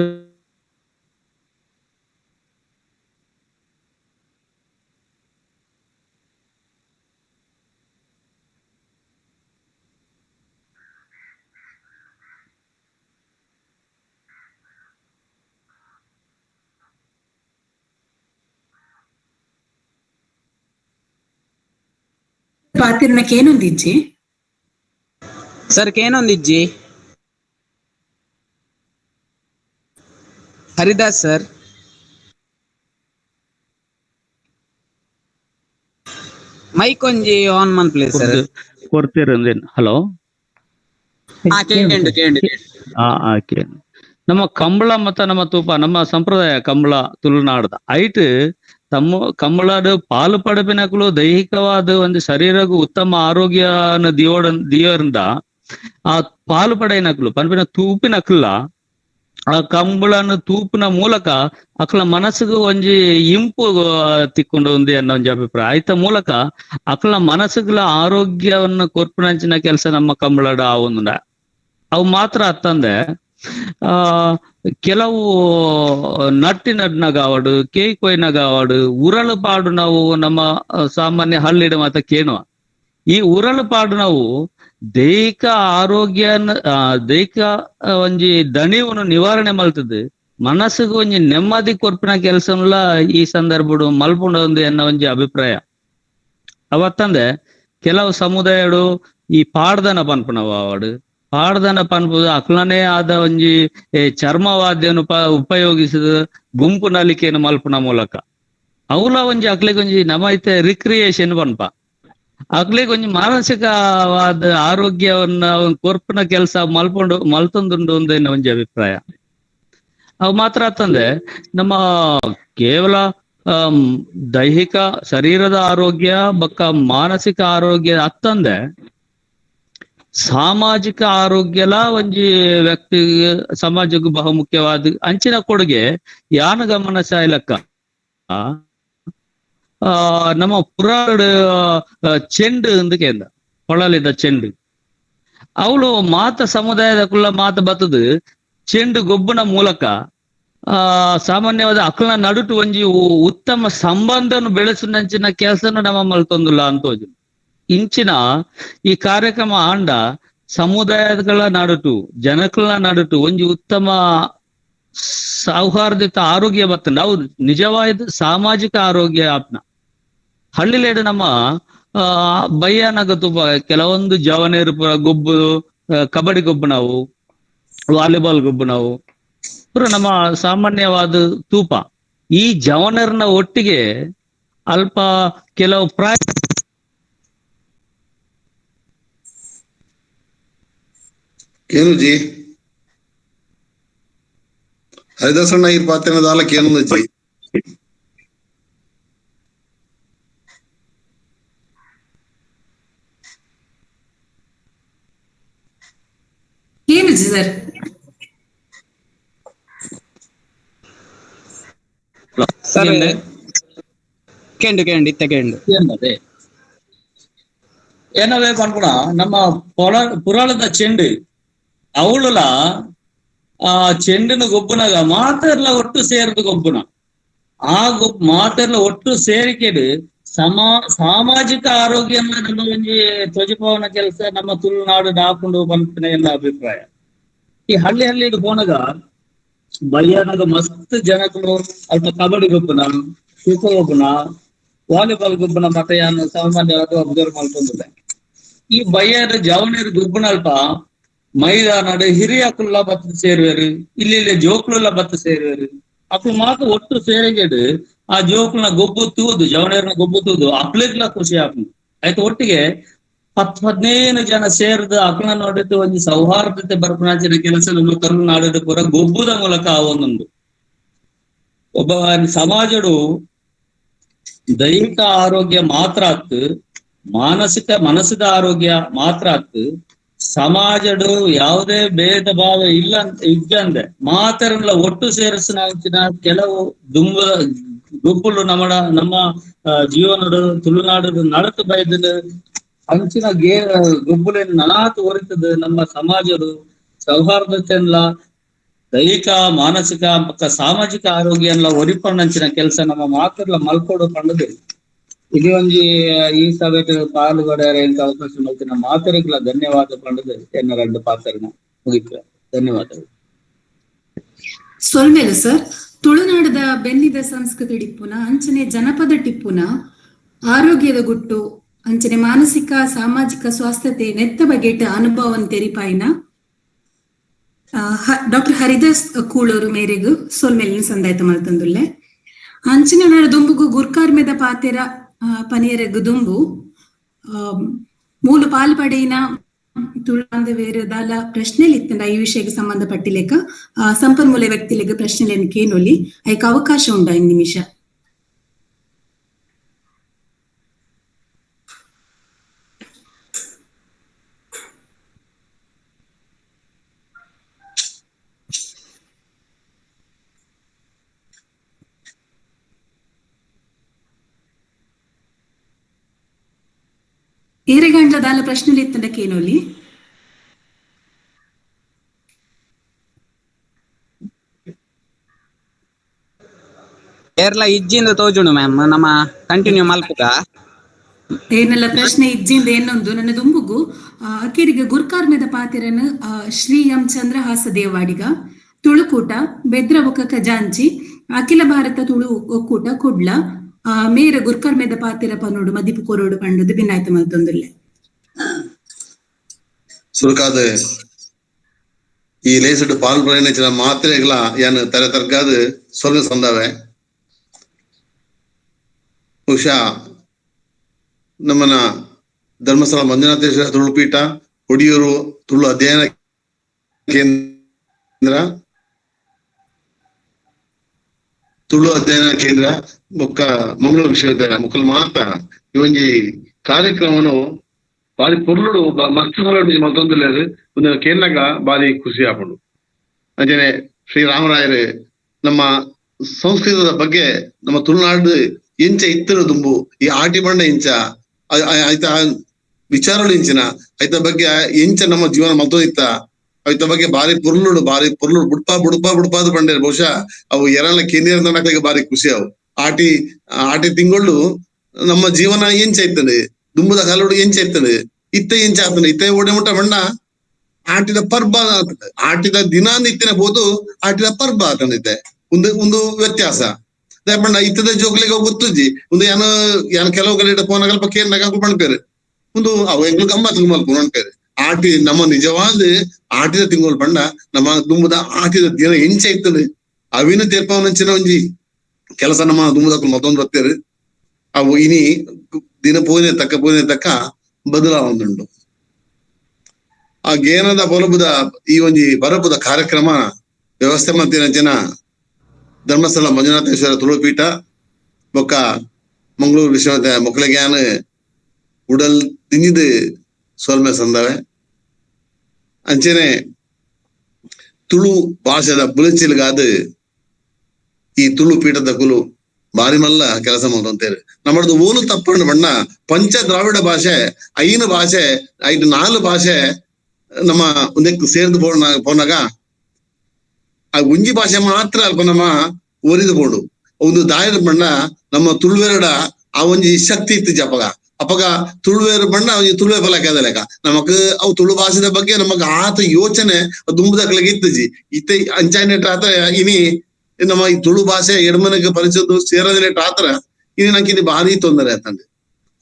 ಪಾತಿರ್ನಕ್ಕೇನೊಂದಿಜ್ಜಿ ಸರ್ ಕೇನೊಂದಿಜ್ಜಿ ಹರಿದಾಸ್ ಸರ್. ಮೈಕ್ ಒಂಜಿ ಆನ್ ಮನ್ ಪ್ಲೀಸ್ ಸರ್. ಕೊಡ್ತೀರಂದೇನು? ಹಲೋ. ನಮ್ಮ ಕಂಬಳ ಮತ್ತ ನಮ್ಮ ತೂಪ ನಮ್ಮ ಸಂಪ್ರದಾಯ ಕಂಬಳ ತುಳುನಾಡದ ಐಟ್ ಕಂಬಳದ ಪಾಲು ಪಡಪಿನಕಲು ದೈಹಿಕವಾದ ಒಂದು ಶರೀರಗೂ ಉತ್ತಮ ಆರೋಗ್ಯನ ದಿಯೋರಿಂದ ಆ ಪಾಲು ಪಡೆಯನಕಲು ಪನ್ಪಿನ ತೂಪಿನಕಲ್ಲ ಆ ಕಂಬಳನ ತೂಪಿನ ಮೂಲಕ ಅಕ್ಲ ಮನಸ್ಸಿಗೂ ಒಂಜಿ ಇಂಪು ತಿಕ್ಕೊಂಡು ఉంది ಅನ್ನೋ ಒಂಜಿ ಅಭಿಪ್ರಾಯ ಆಯ್ತ ಮೂಲಕ ಅಕ್ಲ ಮನಸ್ಸುಗಳ ಆರೋಗ್ಯವನ್ನು ಕೊರ್ಪುನಂಚಿನ ಕೆಲಸ ನಮ್ಮ ಕಂಬಳಡ ಆವೊಂದುಂಡ ಅವು ಮಾತ್ರ ಅತ್ತಂದೆ ಕೆಲವು ನಟ್ಟಿನಡ್ನಗಾವಡು ಕೇಕ್ ಕೊಯ್ನಗಾವಡು ಉರಳು ಪಾಡು ನಾವು ನಮ್ಮ ಸಾಮಾನ್ಯ ಹಳ್ಳಿಡ ಮಾತ ಕೇನುವ ಈ ಉರಳು ಪಾಡು ನಾವು ದೈಹಿಕ ದೈಹಿಕ ಒಂಜಿ ದಣಿವನ್ನು ನಿವಾರಣೆ ಮಲ್ತದ್ದು ಮನಸ್ಸಿಗೆ ಒಂಜಿ ನೆಮ್ಮದಿ ಕೊರ್ಪಿನ ಕೆಲಸನ್ಲ ಈ ಸಂದರ್ಭಡು ಮಲ್ಪುಂಡು ಎನ್ನ ಒಂಜಿ ಅಭಿಪ್ರಾಯ. ಅವತ್ತಂದೆ ಕೆಲವು ಸಮುದಾಯಡು ಈ ಪಾಡ್ದನ ಪನ್ಪುನವ ಅವಡು ಪಾಡ್ದನ ಪನ್ಪುದು ಅಕ್ಲನೇ ಆದ ಒಂಜಿ ಚರ್ಮವಾದ್ಯನು ಉಪಯೋಗಿಸಿದ ಗುಂಪು ನಲಿಕೆಯನ್ನು ಮಲ್ಪುನ ಮೂಲಕ ಅವಲ ಒಂಜಿ ಅಕ್ಲೆಗೆ ಒಂಜಿ ನಮೈತೆ ರಿಕ್ರಿಯೇಷನ್ ಪನ್ಪ ಅಕ್ಲೆಗೆ ಒಂಜಿ ಮಾನಸಿಕವಾದ ಆರೋಗ್ಯವನ್ನ ಕೊರ್ಪಿನ ಕೆಲಸ ಮಲ್ತೊಂದುಂಡು ಒಂದೇನ ಒಂಜಿ ಅಭಿಪ್ರಾಯ. ಅವು ಮಾತ್ರ ಆತಂದೆ ನಮ್ಮ ಕೇವಲ ದೈಹಿಕ ಶರೀರದ ಆರೋಗ್ಯ ಬೊಕ್ಕ ಮಾನಸಿಕ ಆರೋಗ್ಯ ಅತ್ತಂದೆ ಸಾಮಾಜಿಕ ಆರೋಗ್ಯಲ ಒಂಜಿ ವ್ಯಕ್ತಿ ಸಮಾಜಕ್ಕೂ ಬಹು ಮುಖ್ಯವಾದ ಅಂಚಿನ ಕೊಡುಗೆ ಯಾನ ಗಮನ ಸಾಯ್ಲಕ್ಕ ನಮ್ಮ ಪುರಾಣ ಚೆಂಡು ಅಂದು ಕೇಂದ್ರ ಕೊಳಲಿದ ಚೆಂಡು ಅವಳು ಮಾತ ಸಮುದಾಯದಕ್ಕುള്ള ಮಾತ ಬತ್ತದು ಚೆಂಡು ಗೊಬ್ಬನ ಮೂಲಕ ಸಾಮಾನ್ಯವಾದ ಅಕ್ಲ ನಡುಟು ಒಂಜಿ ಉತ್ತಮ ಸಂಬಂಧನು ಬೆಳೆಸಿನಂಚಿನ ಕೆಲಸನು ನಮ್ಮ ಮಲ್ತೊಂದುಲ್ಲ ಅಂತೋಜು ಇಂಚಿನ ಈ ಕಾರ್ಯಕ್ರಮ ಆಂಡ ಸಮುದಾಯಗಳ ನಡುಟು ಜನಕಳ ನಡುಟು ಒಂಜಿ ಉತ್ತಮ ಸೌಹಾರ್ದಿತ ಆರೋಗ್ಯ ಬರ್ತಂಡ ಅವು ನಿಜವಾದ ಸಾಮಾಜಿಕ ಆರೋಗ್ಯ ಆಪ್ನ ಹಳ್ಳಿಲೇಡು ನಮ್ಮ ಬಯ್ಯನಗ ತುಪ್ಪ ಕೆಲವೊಂದು ಜವನೇರು ಪುರ ಗೊಬ್ಬು ಕಬಡ್ಡಿ ಗೊಬ್ಬು ನಾವು ವಾಲಿಬಾಲ್ ಗೊಬ್ಬು ನಾವು ಪುರ ನಮ್ಮ ಸಾಮಾನ್ಯವಾದ ತೂಪ ಈ ಜವನರ್ನ ಒಟ್ಟಿಗೆ ಅಲ್ಪ ಕೆಲವು ಕೇನು ಜಿ ಹರಿದಾಸಣ್ಣ ಇರ್ ಪಾತ್ರೆನ ದಾಲ ಕೇನು ಜಿ ಸರ್. ಸರ್ ಕೇಂಡು ಇತ್ತ ಕೇಂಡು ಏನದೆ ಏನವೇ ಪನ್ಪುಣ ನಮ್ಮ ಪುರಾಳದ ಚೆಂಡು ಅವಳುಲ ಆ ಚೆಂಡಿನ ಗೊಬ್ಬುನಾಗ ಮಾತೆರ್ಲ ಒಟ್ಟು ಸೇರ್ದು ಗೊಬ್ಬುನ ಆ ಮಾತೆರ್ಲ ಒಟ್ಟು ಸೇರಿಕೆಡು ಸಾಮಾಜಿಕ ಆರೋಗ್ಯ ನಮ್ಮ ಒಂಜಿ ತ್ವಜಿಪವನ ಕೆಲಸ ನಮ್ಮ ತುಳುನಾಡು ಹಾಕೊಂಡು ಬಂದ ಎಲ್ಲ ಅಭಿಪ್ರಾಯ. ಈ ಹಳ್ಳಿ ಪೋನಾಗ ಬಯ್ಯನಾಗ ಮಸ್ತ್ ಜನಗಳು ಅಲ್ಪ ಕಬಡ್ಡಿ ಗೊಬ್ಬನ, ಖೋಖೋ ಗೊಬ್ಬನ, ವಾಲಿಬಾಲ್ ಗೊಬ್ಬನ ಮತ್ತೆ ಯಾನು ಸಾಮಾನ್ಯವಾಗಿ ಅಬ್ಸರ್ವ್ ಮಾಡ್ಕೊಂಡಿದ್ದೆ. ಈ ಬಯ್ಯದ ಜವನೀರು ಗೊಬ್ಬನ ಅಲ್ಪ ಮೈದಾನಡು ಹಿರಿಯ ಕುಲ್ಲ ಬತ್ತು ಸೇರುವರು, ಇಲ್ಲಿ ಜೋಕುಲ ಬತ್ತು ಸೇರುವರು. ಅಕ್ಳು ಮಾತ್ರ ಒಟ್ಟು ಸೇರಿಗೆಡು ಆ ಜೋಕುಲ್ನ ಗೊಬ್ಬು ತೂದು ಜವನೇರ್ನ ಗೊಬ್ಬು ತೂದು ಅಕ್ಳಿಗ್ಲ ಖುಷಿ ಆಗ್ತದೆ. ಆಯ್ತು ಒಟ್ಟಿಗೆ 10-15 ಜನ ಸೇರಿದು ಅಕ್ಳ ನೋಡಿದ್ದು ಒಂದು ಸೌಹಾರ್ದತೆ ಬರ್ಪಣಾಚಿನ ಕೆಲಸ ನಮ್ಮ ತಮಿಳುನಾಡು ಪೂರ ಗೊಬ್ಬುದ ಮೂಲಕ ಒಂದೊಂದು ಒಬ್ಬ ಸಮಾಜಡು ದೈಹಿಕ ಆರೋಗ್ಯ ಮಾತ್ರ ಆತು, ಮಾನಸಿಕ ಮನಸ್ಸಿದ ಆರೋಗ್ಯ ಮಾತ್ರ ಆತು, ಸಮಾಜಡು ಯಾವುದೇ ಭೇದ ಭಾವ ಇಲ್ಲ ಇದ್ದಂದೆ ಮಾತರಲ್ಲ ಒಟ್ಟು ಸೇರಿಸಿನ ಕೆಲವು ಗುಂಪುಲು ನಮ್ಮ ಜೀವನಡು ತುಳುನಾಡು ನಡತು ಬೈದಲು ಅಂಚಿನ ಗುಂಪುಲೇನು ನನಾತು ಹೊರಿತದು ನಮ್ಮ ಸಮಾಜಡು ಸೌಹಾರ್ದತೆಲ್ಲ ದೈಹಿಕ ಮಾನಸಿಕ ಸಾಮಾಜಿಕ ಆರೋಗ್ಯ ಎಲ್ಲ ಒರಿಪಣ್ಣಂಚಿನ ಕೆಲಸ ನಮ್ಮ ಮಾತರ್ಲ ಮಲ್ಕೊಡು ಪಂಡದು ಇಲ್ಲಿ ಒಂಜಿ ಈ ಸಭೆಗೆ ಪಾಲ್ಗೊಳ್ಳ ಅವಕಾಶ ಮಲ್ತಿನ ಮಾತರಿಗಳ ಧನ್ಯವಾದ ಪಂಡದು ಎನ್ನ ಎರಡು ಪಾತ್ರನ ಮುಗಿತ ಧನ್ಯವಾದಗಳು. ಸೊಲ್ಮೇಲು ಸರ್, ತುಳುನಾಡದ ಬೆನ್ನಿದ ಸಂಸ್ಕೃತಿ ಟಿಪ್ಪುನ ಅಂಚನೆ ಜನಪದ ಟಿಪ್ಪುನ ಆರೋಗ್ಯದ ಗುಟ್ಟು ಅಂಚನೆ ಮಾನಸಿಕ ಸಾಮಾಜಿಕ ಸ್ವಾಸ್ಥ್ಯತೆ ನೆತ್ತ ಬಗೆಟ ಅನುಭವನ್ ತೆರಿಪಾಯಿನ ಡಾಕ್ಟರ್ ಹರಿದಾಸ್ ಕೂಳೂರು ಮೇರೆಗು ಸೊಲ್ಮೇಲಿನ ಸಂದಾಯತ ಮಲ್ತಂದುಲ್ಲೆ. ಅಂಚಿನ ನಾಡು ದುಂಬುಗು ಗುರ್ಕಾರ್ಮೆದ ಪಾತೆರ ಪನಿಯರೆಗು ದುಂಬು ಮೂಲು ಪಾಲ್ಪಡೆಯಿನ ತುಳು ಬೇರೆ ದಾಲ ಪ್ರಶ್ನೆಲಿ ಇತ್ತಂಡ ಈ ವಿಷಯಕ್ಕೆ ಸಂಬಂಧಪಟ್ಟಿಲೇಕ ಸಂಪನ್ಮೂಲ ವ್ಯಕ್ತಿಲೆಗೆ ಪ್ರಶ್ನೆಲೇನು ಕೇನೊಲಿ ಐಕ್ ಅವಕಾಶ ಉಂಡ 5 ನಿಮಿಷ. ಏರೆಗಂಡ್ಲ ದಾಲ ಪ್ರಶ್ನೆಲಿ ಇತ್ತಂಡ ಕೇನೊಲಿ ಏರ್ಲ ಇಜ್ಜಿಂದ ತೋಜುಂಡು ಮ್ಯಾಮ್ ನಮ್ಮ ಕಂಟಿನ್ಯೂ ಮಲ್ಪುಗ ಏನೆಲ್ಲ ಪ್ರಶ್ನೆ ಇಜ್ಜಿಂದ ಏನೊಂದು ನನ್ನ ದುಂಬುಗು ಅಕೇರಿಗೆ ಗುರ್ಕಾರ್ಮೆದ ಪಾತೆರನ ಶ್ರೀ ಎಂ ಚಂದ್ರಹಾಸ ದೇವಾಡಿಗ ತುಳುಕೂಟ ಬೆದ್ರ ಬೊಕ ಖಜಾಂಚಿ ಅಖಿಲ ಭಾರತ ತುಳು ಒಕ್ಕೂಟ ಕುಡ್ಲ ಮೇರ ಗುರ್ಕಾರ್ಮೆದ ಪಾತೆರ ಪನೋಡು ಮದಿಪು ಕೊರೋಡು ಪಂಡದು ಭಿನ್ನಾಯ್ತು ಮಲ್ತೊಂದುಲ್ಲೆ. ಸುರುಕಾದ ಈ ಲೇಸಡ್ ಪಾಲ್ ಪ್ರಯಾಣಿಸಿನ ಮಾತ್ರೆಗಳ ಯಾನ್ ತರ ತರ್ಕಾದ ಸೊಲ್ಲು ಸಂದವೆ ಬಹುಶಃ ನಮ್ಮನ ಧರ್ಮಸ್ಥಳ ಮಂಜುನಾಥೇಶ್ವರ ತುಳುಪೀಠ ಒಡಿಯೂರು ತುಳು ಅಧ್ಯಯನ ಕೇಂದ್ರ ತುಳು ಅಧ್ಯಯನ ಕೇಂದ್ರ ಬೊಕ್ಕ ಮಂಗಳೂರು ವಿಶ್ವವಿದ್ಯಾಲಯ ಮುಕ್ಕಲು ಮಾತ್ರ ಇವೊಂಜಿ ಕಾರ್ಯಕ್ರಮನು ಬಾರಿ ಪೊರ್ಲುಡು ಮಸ್ತುಗಳು ಮತ್ತೊಂದು ಒಂದು ಕೇಂದ್ರಗ ಬಾರಿ ಖುಷಿ ಆಪುಂಡು. ಅಂಚನೆ ಶ್ರೀರಾಮರಾಯರು ನಮ್ಮ ಸಂಸ್ಕೃತದ ಬಗ್ಗೆ ನಮ್ಮ ತುಳುನಾಡು ಎಂಚ ಇತ್ತರು ದುಂಬು ಈ ಆಟಿ ಬಂಡ ಇಂಚ ಆಯ್ತ ವಿಚಾರಗಳು ಇಂಚಿನ ಆಯ್ತ ಬಗ್ಗೆ ಎಂಚ ನಮ್ಮ ಜೀವನ ಮತ್ತೊಂದಿತ್ತ ಆಯ್ತ ಬಗ್ಗೆ ಬಾರಿ ಪೊರ್ಲುಡು ಬುಡ್ಪಾದು ಬಂಡೇರು ಬಹುಶಃ ಅವು ಎರಳ ಕೇಂದ್ರ ಬಾರಿ ಖುಷಿ ಅವು ಆಟಿ ತಿಂಗಳು ನಮ್ಮ ಜೀವನ ಎಂಚ ಇರ್ತದೆ ದುಂಬುದ ಕಾಲೋಡು ಎಂಚ ಇರ್ತದೆ ಇತ್ತ ಎಂಚ ಆಗ್ತದೆ ಇತ್ತ ಓಡೆ ಮುಟ್ಟ ಬಣ್ಣ ಆಟಿದ ಪರ್ಬ ಆಗ್ತದೆ ಆಟಿದ ದಿನನಿತ್ಯನ ಬೋದು ಆಟಿದ ಪರ್ಬ ಆಗ್ತದೆ ಒಂದು ವ್ಯತ್ಯಾಸ ಬಣ್ಣ ಇತ್ತದ ಜೋಗ್ಲಿಗೆ ಗೊತ್ತುಜ್ಜಿ ಒಂದು ಯಾನು ಕೆಲವು ಕಡೆ ಫೋನ್ ಸ್ವಲ್ಪ ಕೇಂದ್ರ ಪಣ್ಪೇರು ಒಂದು ಅವು ಎಂಗ್ಳು ಗಮ್ಮತ್ ಮಲ್ಪೇರು ಆಟಿ ನಮ್ಮ ನಿಜವಾದ ಆಟಿದ ತಿಂಗಳು ಬಣ್ಣ ನಮ್ಮ ದುಂಬುದ ಆಟಿದ ದಿನ ಎಂಚ ಇರ್ತದೆ ಅವಿನ ತೀರ್ಪವನಂಚಿನ ಒಂಜಿ ಕೆಲಸ ನಮ್ಮ ದುಂಬುದ ಮತ್ತೊಂದು ಬರ್ತೇರು ಅವು ಇನಿ ದಿನ ಪೋಯಿನ ತಕ್ಕ ಬದಲಾವಣೆಯುಂಟು. ಆ ಗೇನದ ಬೊಲಬುದ ಈ ಒಂಜಿ ಬರಬುದ ಕಾರ್ಯಕ್ರಮ ವ್ಯವಸ್ಥೆ ಮಾಡ್ತಿನ ಜನ ಧರ್ಮಸ್ಥಳ ಮಂಜುನಾಥೇಶ್ವರ ತುಳುಪೀಠ ಬೊಕ್ಕ ಮಂಗಳೂರು ವಿಶ್ವವಿದ್ಯಾಲಯ ಮೊಕ್ಲಗ್ಯಾನ್ ಉಡಲ್ ತಿಂಜಿದ್ ಸೋಲ್ಮೆ ಸಂದವೆ ಅಂಚೆನೆ ತುಳು ಭಾಷೆದ ಬುಲೆಚಿಲ್ಗಾದ ಈ ತುಳು ಪೀಠದ ಕುಲು ಬಾರಿ ಮಲ್ಲ ಕೆಲಸ ಮಾಡುವಂತೇಳಿ ನಮ್ಮದು ಓಲು ತಪ್ಪಂಡು ಬಣ್ಣ ಪಂಚ ದ್ರಾವಿಡ ಭಾಷೆ 5 ಭಾಷೆ 4 ಭಾಷೆ ನಮ್ಮ ಒಂದಕ್ಕೆ ಸೇರ್ದು ಪೋನಾಗ ಆ ಒಂಜಿ ಭಾಷೆ ಮಾತ್ರ ಅಲ್ಪ ನಮ್ಮ ಒರಿದು ಬೋಡು ಒಂದು ದಾಯದ ಬಣ್ಣ ನಮ್ಮ ತುಳುವೆರಡ ಆ ಒಂಜಿ ಶಕ್ತಿ ಇತ್ತು ಅಪಗ ತುಳುವೇರು ಬಣ್ಣ ತುಳುವೆ ಫಲಕ ಲೆಕ್ಕ ನಮಕ್ ಅವು ತುಳು ಭಾಷೆದ ಬಗ್ಗೆ ನಮಗ್ ಆತ ಯೋಚನೆ ದುಂಬದಕ್ಲಾಗ ಇತ್ತಜಿ ಇತ್ತೆ ಅಂಚಾನೆಟ್ ಆತ ಇನಿ ನಮ್ಮ ಈ ತುಳು ಭಾಷೆ ಎಡ್ಮನೆಗೆ ಪರಿಚಯ ಸೇರದಿನೇಟ್ ಆತರ ಇನಿ ನಂಗೆ ಇದು ಭಾರಿ ತೊಂದರೆ ಆತಂದೆ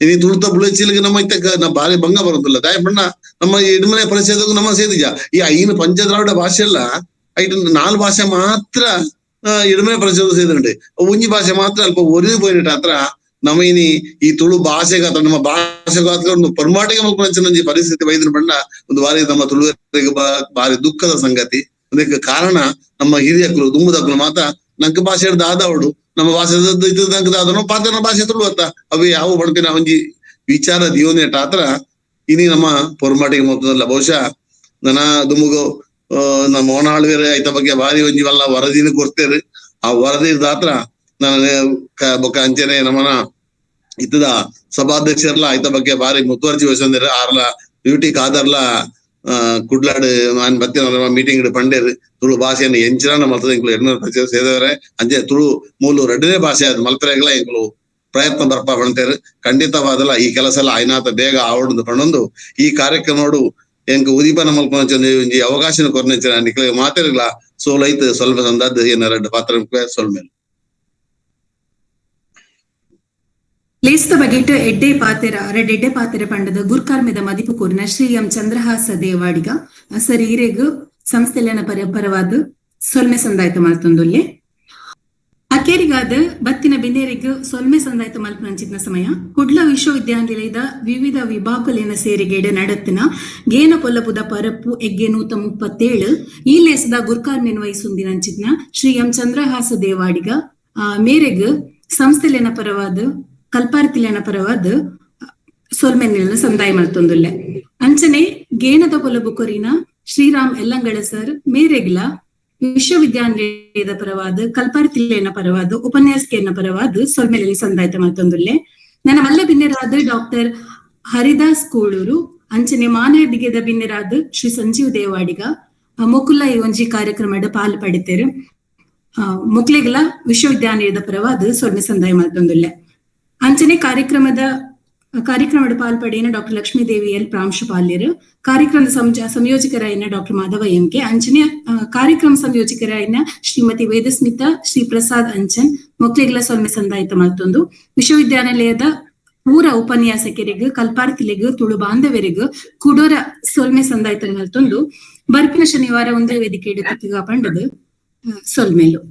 ಇನಿ ತುಳುತ ಬುಳಚಿಲ್ಗೆ ನಮ್ಮ ಇತ್ತ ಭಾರಿ ಭಂಗ ಬರೋದಿಲ್ಲ ದಾಯ ಬಣ್ಣ ನಮ್ಮ ಎಡ್ಮನೆ ಪರಿಚಯದಾಗ ನಮ್ಮ ಸೇದಿಜ ಈ 5 ಪಂಚದ್ರಾವಿಡ ಭಾಷೆ ಎಲ್ಲ 4 ಭಾಷೆ ಮಾತ್ರ ಎಡ್ಮನೆ ಪರಿಚಯ ಸೇದಂಡೆ ಒಂಜಿ ಭಾಷೆ ಮಾತ್ರ ಅಲ್ಪ ಒರಿದು ಪೋಯಿನಟ್ ಆತರ ನಮ್ಮ ಇನಿ ಈ ತುಳು ಭಾಷೆಗ ನಮ್ಮ ಭಾಷೆಗ ಒಂದು ಪರ್ಮಾಟಿಗೆ ಮಲ್ಕೊಂಡ ಪರಿಸ್ಥಿತಿ ವೈದ್ಯನ ಬಣ್ಣ ಒಂದು ಬಾರಿ ನಮ್ಮ ತುಳುವರಿಗೆ ಭಾರಿ ದುಃಖದ ಸಂಗತಿ ಅದಕ್ಕೆ ಕಾರಣ ನಮ್ಮ ಹಿರಿಯಕ್ಕಳು ದುಂಬದಕ್ಕಳು ಮಾತ ನಂಗೆ ಭಾಷೆ ಹಿಡ್ದು ಆದವಡು ನಮ್ಮ ಭಾಷೆ ಇದ್ದಂಕದ ಪಾತ್ರ ಭಾಷೆ ತುಳುವತ್ತ ಅವು ಯಾವ ಬಡ್ತಿನ ಒಂಜಿ ವಿಚಾರ ದಿಯೋನೇಟ ಆತರ ಇನಿ ನಮ್ಮ ಪೊರ್ಮಾಟಿಗೆ ಮೊತ್ತದಲ್ಲ ಬಹುಶಃ ನನ್ನ ದುಮ್ಮಗು ನಮ್ಮ ಓನಾಳ್ವೇರೆ ಐತ ಬಗ್ಗೆ ಭಾರಿ ಒಂಜಿವಲ್ಲ ವರದಿನ ಕೊಡ್ತೇರಿ ಆ ವರದಿ ದಾತ್ರ ನಾನು ಬೊಕ್ಕ ಅಂಚನೆ ನಮ್ಮನ ಇತ್ತದ ಸಭಾಧ್ಯಕ್ಷರ್ಲ ಐತ ಬಗ್ಗೆ ಭಾರಿ ಮುತುವರ್ಜಿ ವಹಿಸಿದ್ರೆ ಆರ್ಲ ಡ್ಯೂಟಿ ಕಾದರ್ಲ ಕುಡ್ಲಾಡ್ ನಾನ್ ಬತ್ತಿನ ಮೀಟಿಂಗ್ ಪಂಡೇರು ತುಳು ಭಾಷೆಯನ್ನು ಎಂಚಿನ ಮಲ್ತದ ಇಂಕ್ಲು 200 ಪರಿಚಯ ಸೇದವರೆ ಅಂಚೆ ತುಳು ಮೂಲು 2ನೇ ಭಾಷೆ ಅದು ಮಲ್ಪರೆಗ್ಲ ಇಂಕ್ಲು ಪ್ರಯತ್ನ ಬರ್ಪ ಪಣ್ತೇರು ಖಂಡಿತವಾದಲ್ಲ ಈ ಕೆಲಸ ಎಲ್ಲ ಆಯ್ನಾತ ಬೇಗ ಆವಡ್ದು ಪಣ್ಣೊಂದು ಈ ಕಾರ್ಯಕ್ರಮೋಡು ಎಂಕ್ ಉದೀಪನ ಮಲ್ಪನ ಒಂಜಿ ಅವಕಾಶನ ಕೊರ್ನೆಂಚಿನ ನಿಕ್ಲಿಗೆ ಮಾತಾಡಿಲ್ಲ ಸೋಲೈತ್ ಸ್ವಲ್ಪ ಸಂದದ್ದು ಏನ 2 ಪಾತ್ರ ಸೋಲ್ಮೇಲೆ ಲೇಸ್ತ ಬಗೆಟ್ ಎಡ್ಡೆ ಪಾತೆರ ಪಂಡದ ಗುರ್ಕಾರ್ಮೆದ ಮದಿಪು ಕೋರಿನ ಶ್ರೀ ಎಂ ಚಂದ್ರಹಾಸ ದೇವಾಡಿಗ ಸರ್ ಈರೆಗ್ ಸಂಸ್ಥೆಲೆನ ಪರವಾದ ಸೊಲ್ಮೆ ಸಂದಾಯ್ತ ಮಲ್ತೊಂದುಲ್ಲೆ ಅಕೇರಿಗಾದ ಬತ್ತಿನ ಬಿಂದೇರಿಗ್ ಸೊಲ್ಮೆ ಸಂದಾಯ್ತ ಮಲ್ಪನಂಚಿನ ಸಮಯ ಕುಡ್ಲ ವಿಶ್ವವಿದ್ಯಾನಿಲಯದ ವಿವಿಧ ವಿಭಾಗಲೇನ ಸೇರಿಗೆಡೆ ನಡತ್ತಿನ ಗೇನ ಪೊಲ್ಲಪುದ ಪರಪ್ಪು ಎಗ್ಗೆ 137 ಈ ಲೇಸದ ಗುರ್ಕಾರ್ಮೆನ್ ವಹಿಸುಂದಿನಂಚಿನ ಶ್ರೀ ಎಂ ಚಂದ್ರಹಾಸ ದೇವಾಡಿಗ ಮೇರೆಗ್ ಸಂಸ್ಥೆಲೆನ ಪರವಾದ ಕಲ್ಪಾರ್ತಿಲೆನ ಪರವಾದ ಸೊಲ್ಮೆನ ಸಂದಾಯ ಮಲ್ತೊಂದುಲ್ಲೆ ಅಂಚನೆ ಗೇನದ ಪೊಲಬು ಕೊರಿನ ಶ್ರೀರಾಮ್ ಎಲ್ಲಂಗಳ ಸರ್ ಮೇರೆಗ್ಲ ವಿಶ್ವವಿದ್ಯಾನಿಲಯದ ಪರವಾದ ಕಲ್ಪಾರ್ತಿಲೆನ ಪರವಾದ ಉಪನ್ಯಾಸಕನ ಪರವಾದ ಸೊಲ್ಮೆನಲ್ಲಿ ಸಂದಾಯ್ತ ಮಲ್ತೊಂದುಲ್ಲೆ ನನ್ನ ಮಲ್ಲ ಬಿನ್ನೆರಾದ ಡಾಕ್ಟರ್ ಹರಿದಾಸ್ ಕೋಳೂರು ಅಂಚನೆ ಮಾನದಿಗೆದ ಬಿನ್ನೆರಾದ ಶ್ರೀ ಸಂಜೀವ್ ದೇವಾಡಿಗ ಮೊಕುಲ ಈ ಒಂಜಿ ಕಾರ್ಯಕ್ರಮದ ಪಾಲು ಪಡಿತೇರು ಮೊಕ್ಲೆಗ್ಲ ವಿಶ್ವವಿದ್ಯಾನಿಲಯದ ಪರವಾದ ಸೊಲ್ಮೆ ಸಂದಾಯ ಮಲ್ತೊಂದುಲ್ಲೆ ಅಂಚನೆ ಕಾರ್ಯಕ್ರಮದ ಪಾಲ್ಪಡೆಯಿನ ಡಾಕ್ಟರ್ ಲಕ್ಷ್ಮೀ ದೇವಿ ಎಲ್ ಪ್ರಾಂಶುಪಾಲ್ಯರು ಕಾರ್ಯಕ್ರಮದ ಸಂಯೋಜಕರಾಯಿನ ಡಾಕ್ಟರ್ ಮಾಧವ ಎಂಕೆ ಅಂಚನೆ ಕಾರ್ಯಕ್ರಮ ಸಂಯೋಜಕರಾಯಿನ ಶ್ರೀಮತಿ ವೇದಸ್ಮಿತಾ ಶ್ರೀ ಪ್ರಸಾದ್ ಅಂಚನ್ ಮೊಕ್ಲೆಗ್ಲ ಸೊಲ್ಮೆ ಸಂದಾಯಿತ ಮಲ್ತೊಂದು ವಿಶ್ವವಿದ್ಯಾನಿಲಯದ ಪೂರ ಉಪನ್ಯಾಸಕರಿಗೂ ಕಲ್ಪಾರ್ತಿಲೆಗೂ ತುಳು ಬಾಂಧವರಿಗೂ ಕುಡೋರ ಸೊಲ್ಮೆ ಸಂದಾಯಿತ ಮಲ್ತೊಂದು ಬರ್ಪಿನ ಶನಿವಾರ ಒಂದೇ ವೇದಿಕೆ ಪಂಡದು ಸೊಲ್ಮೆಲು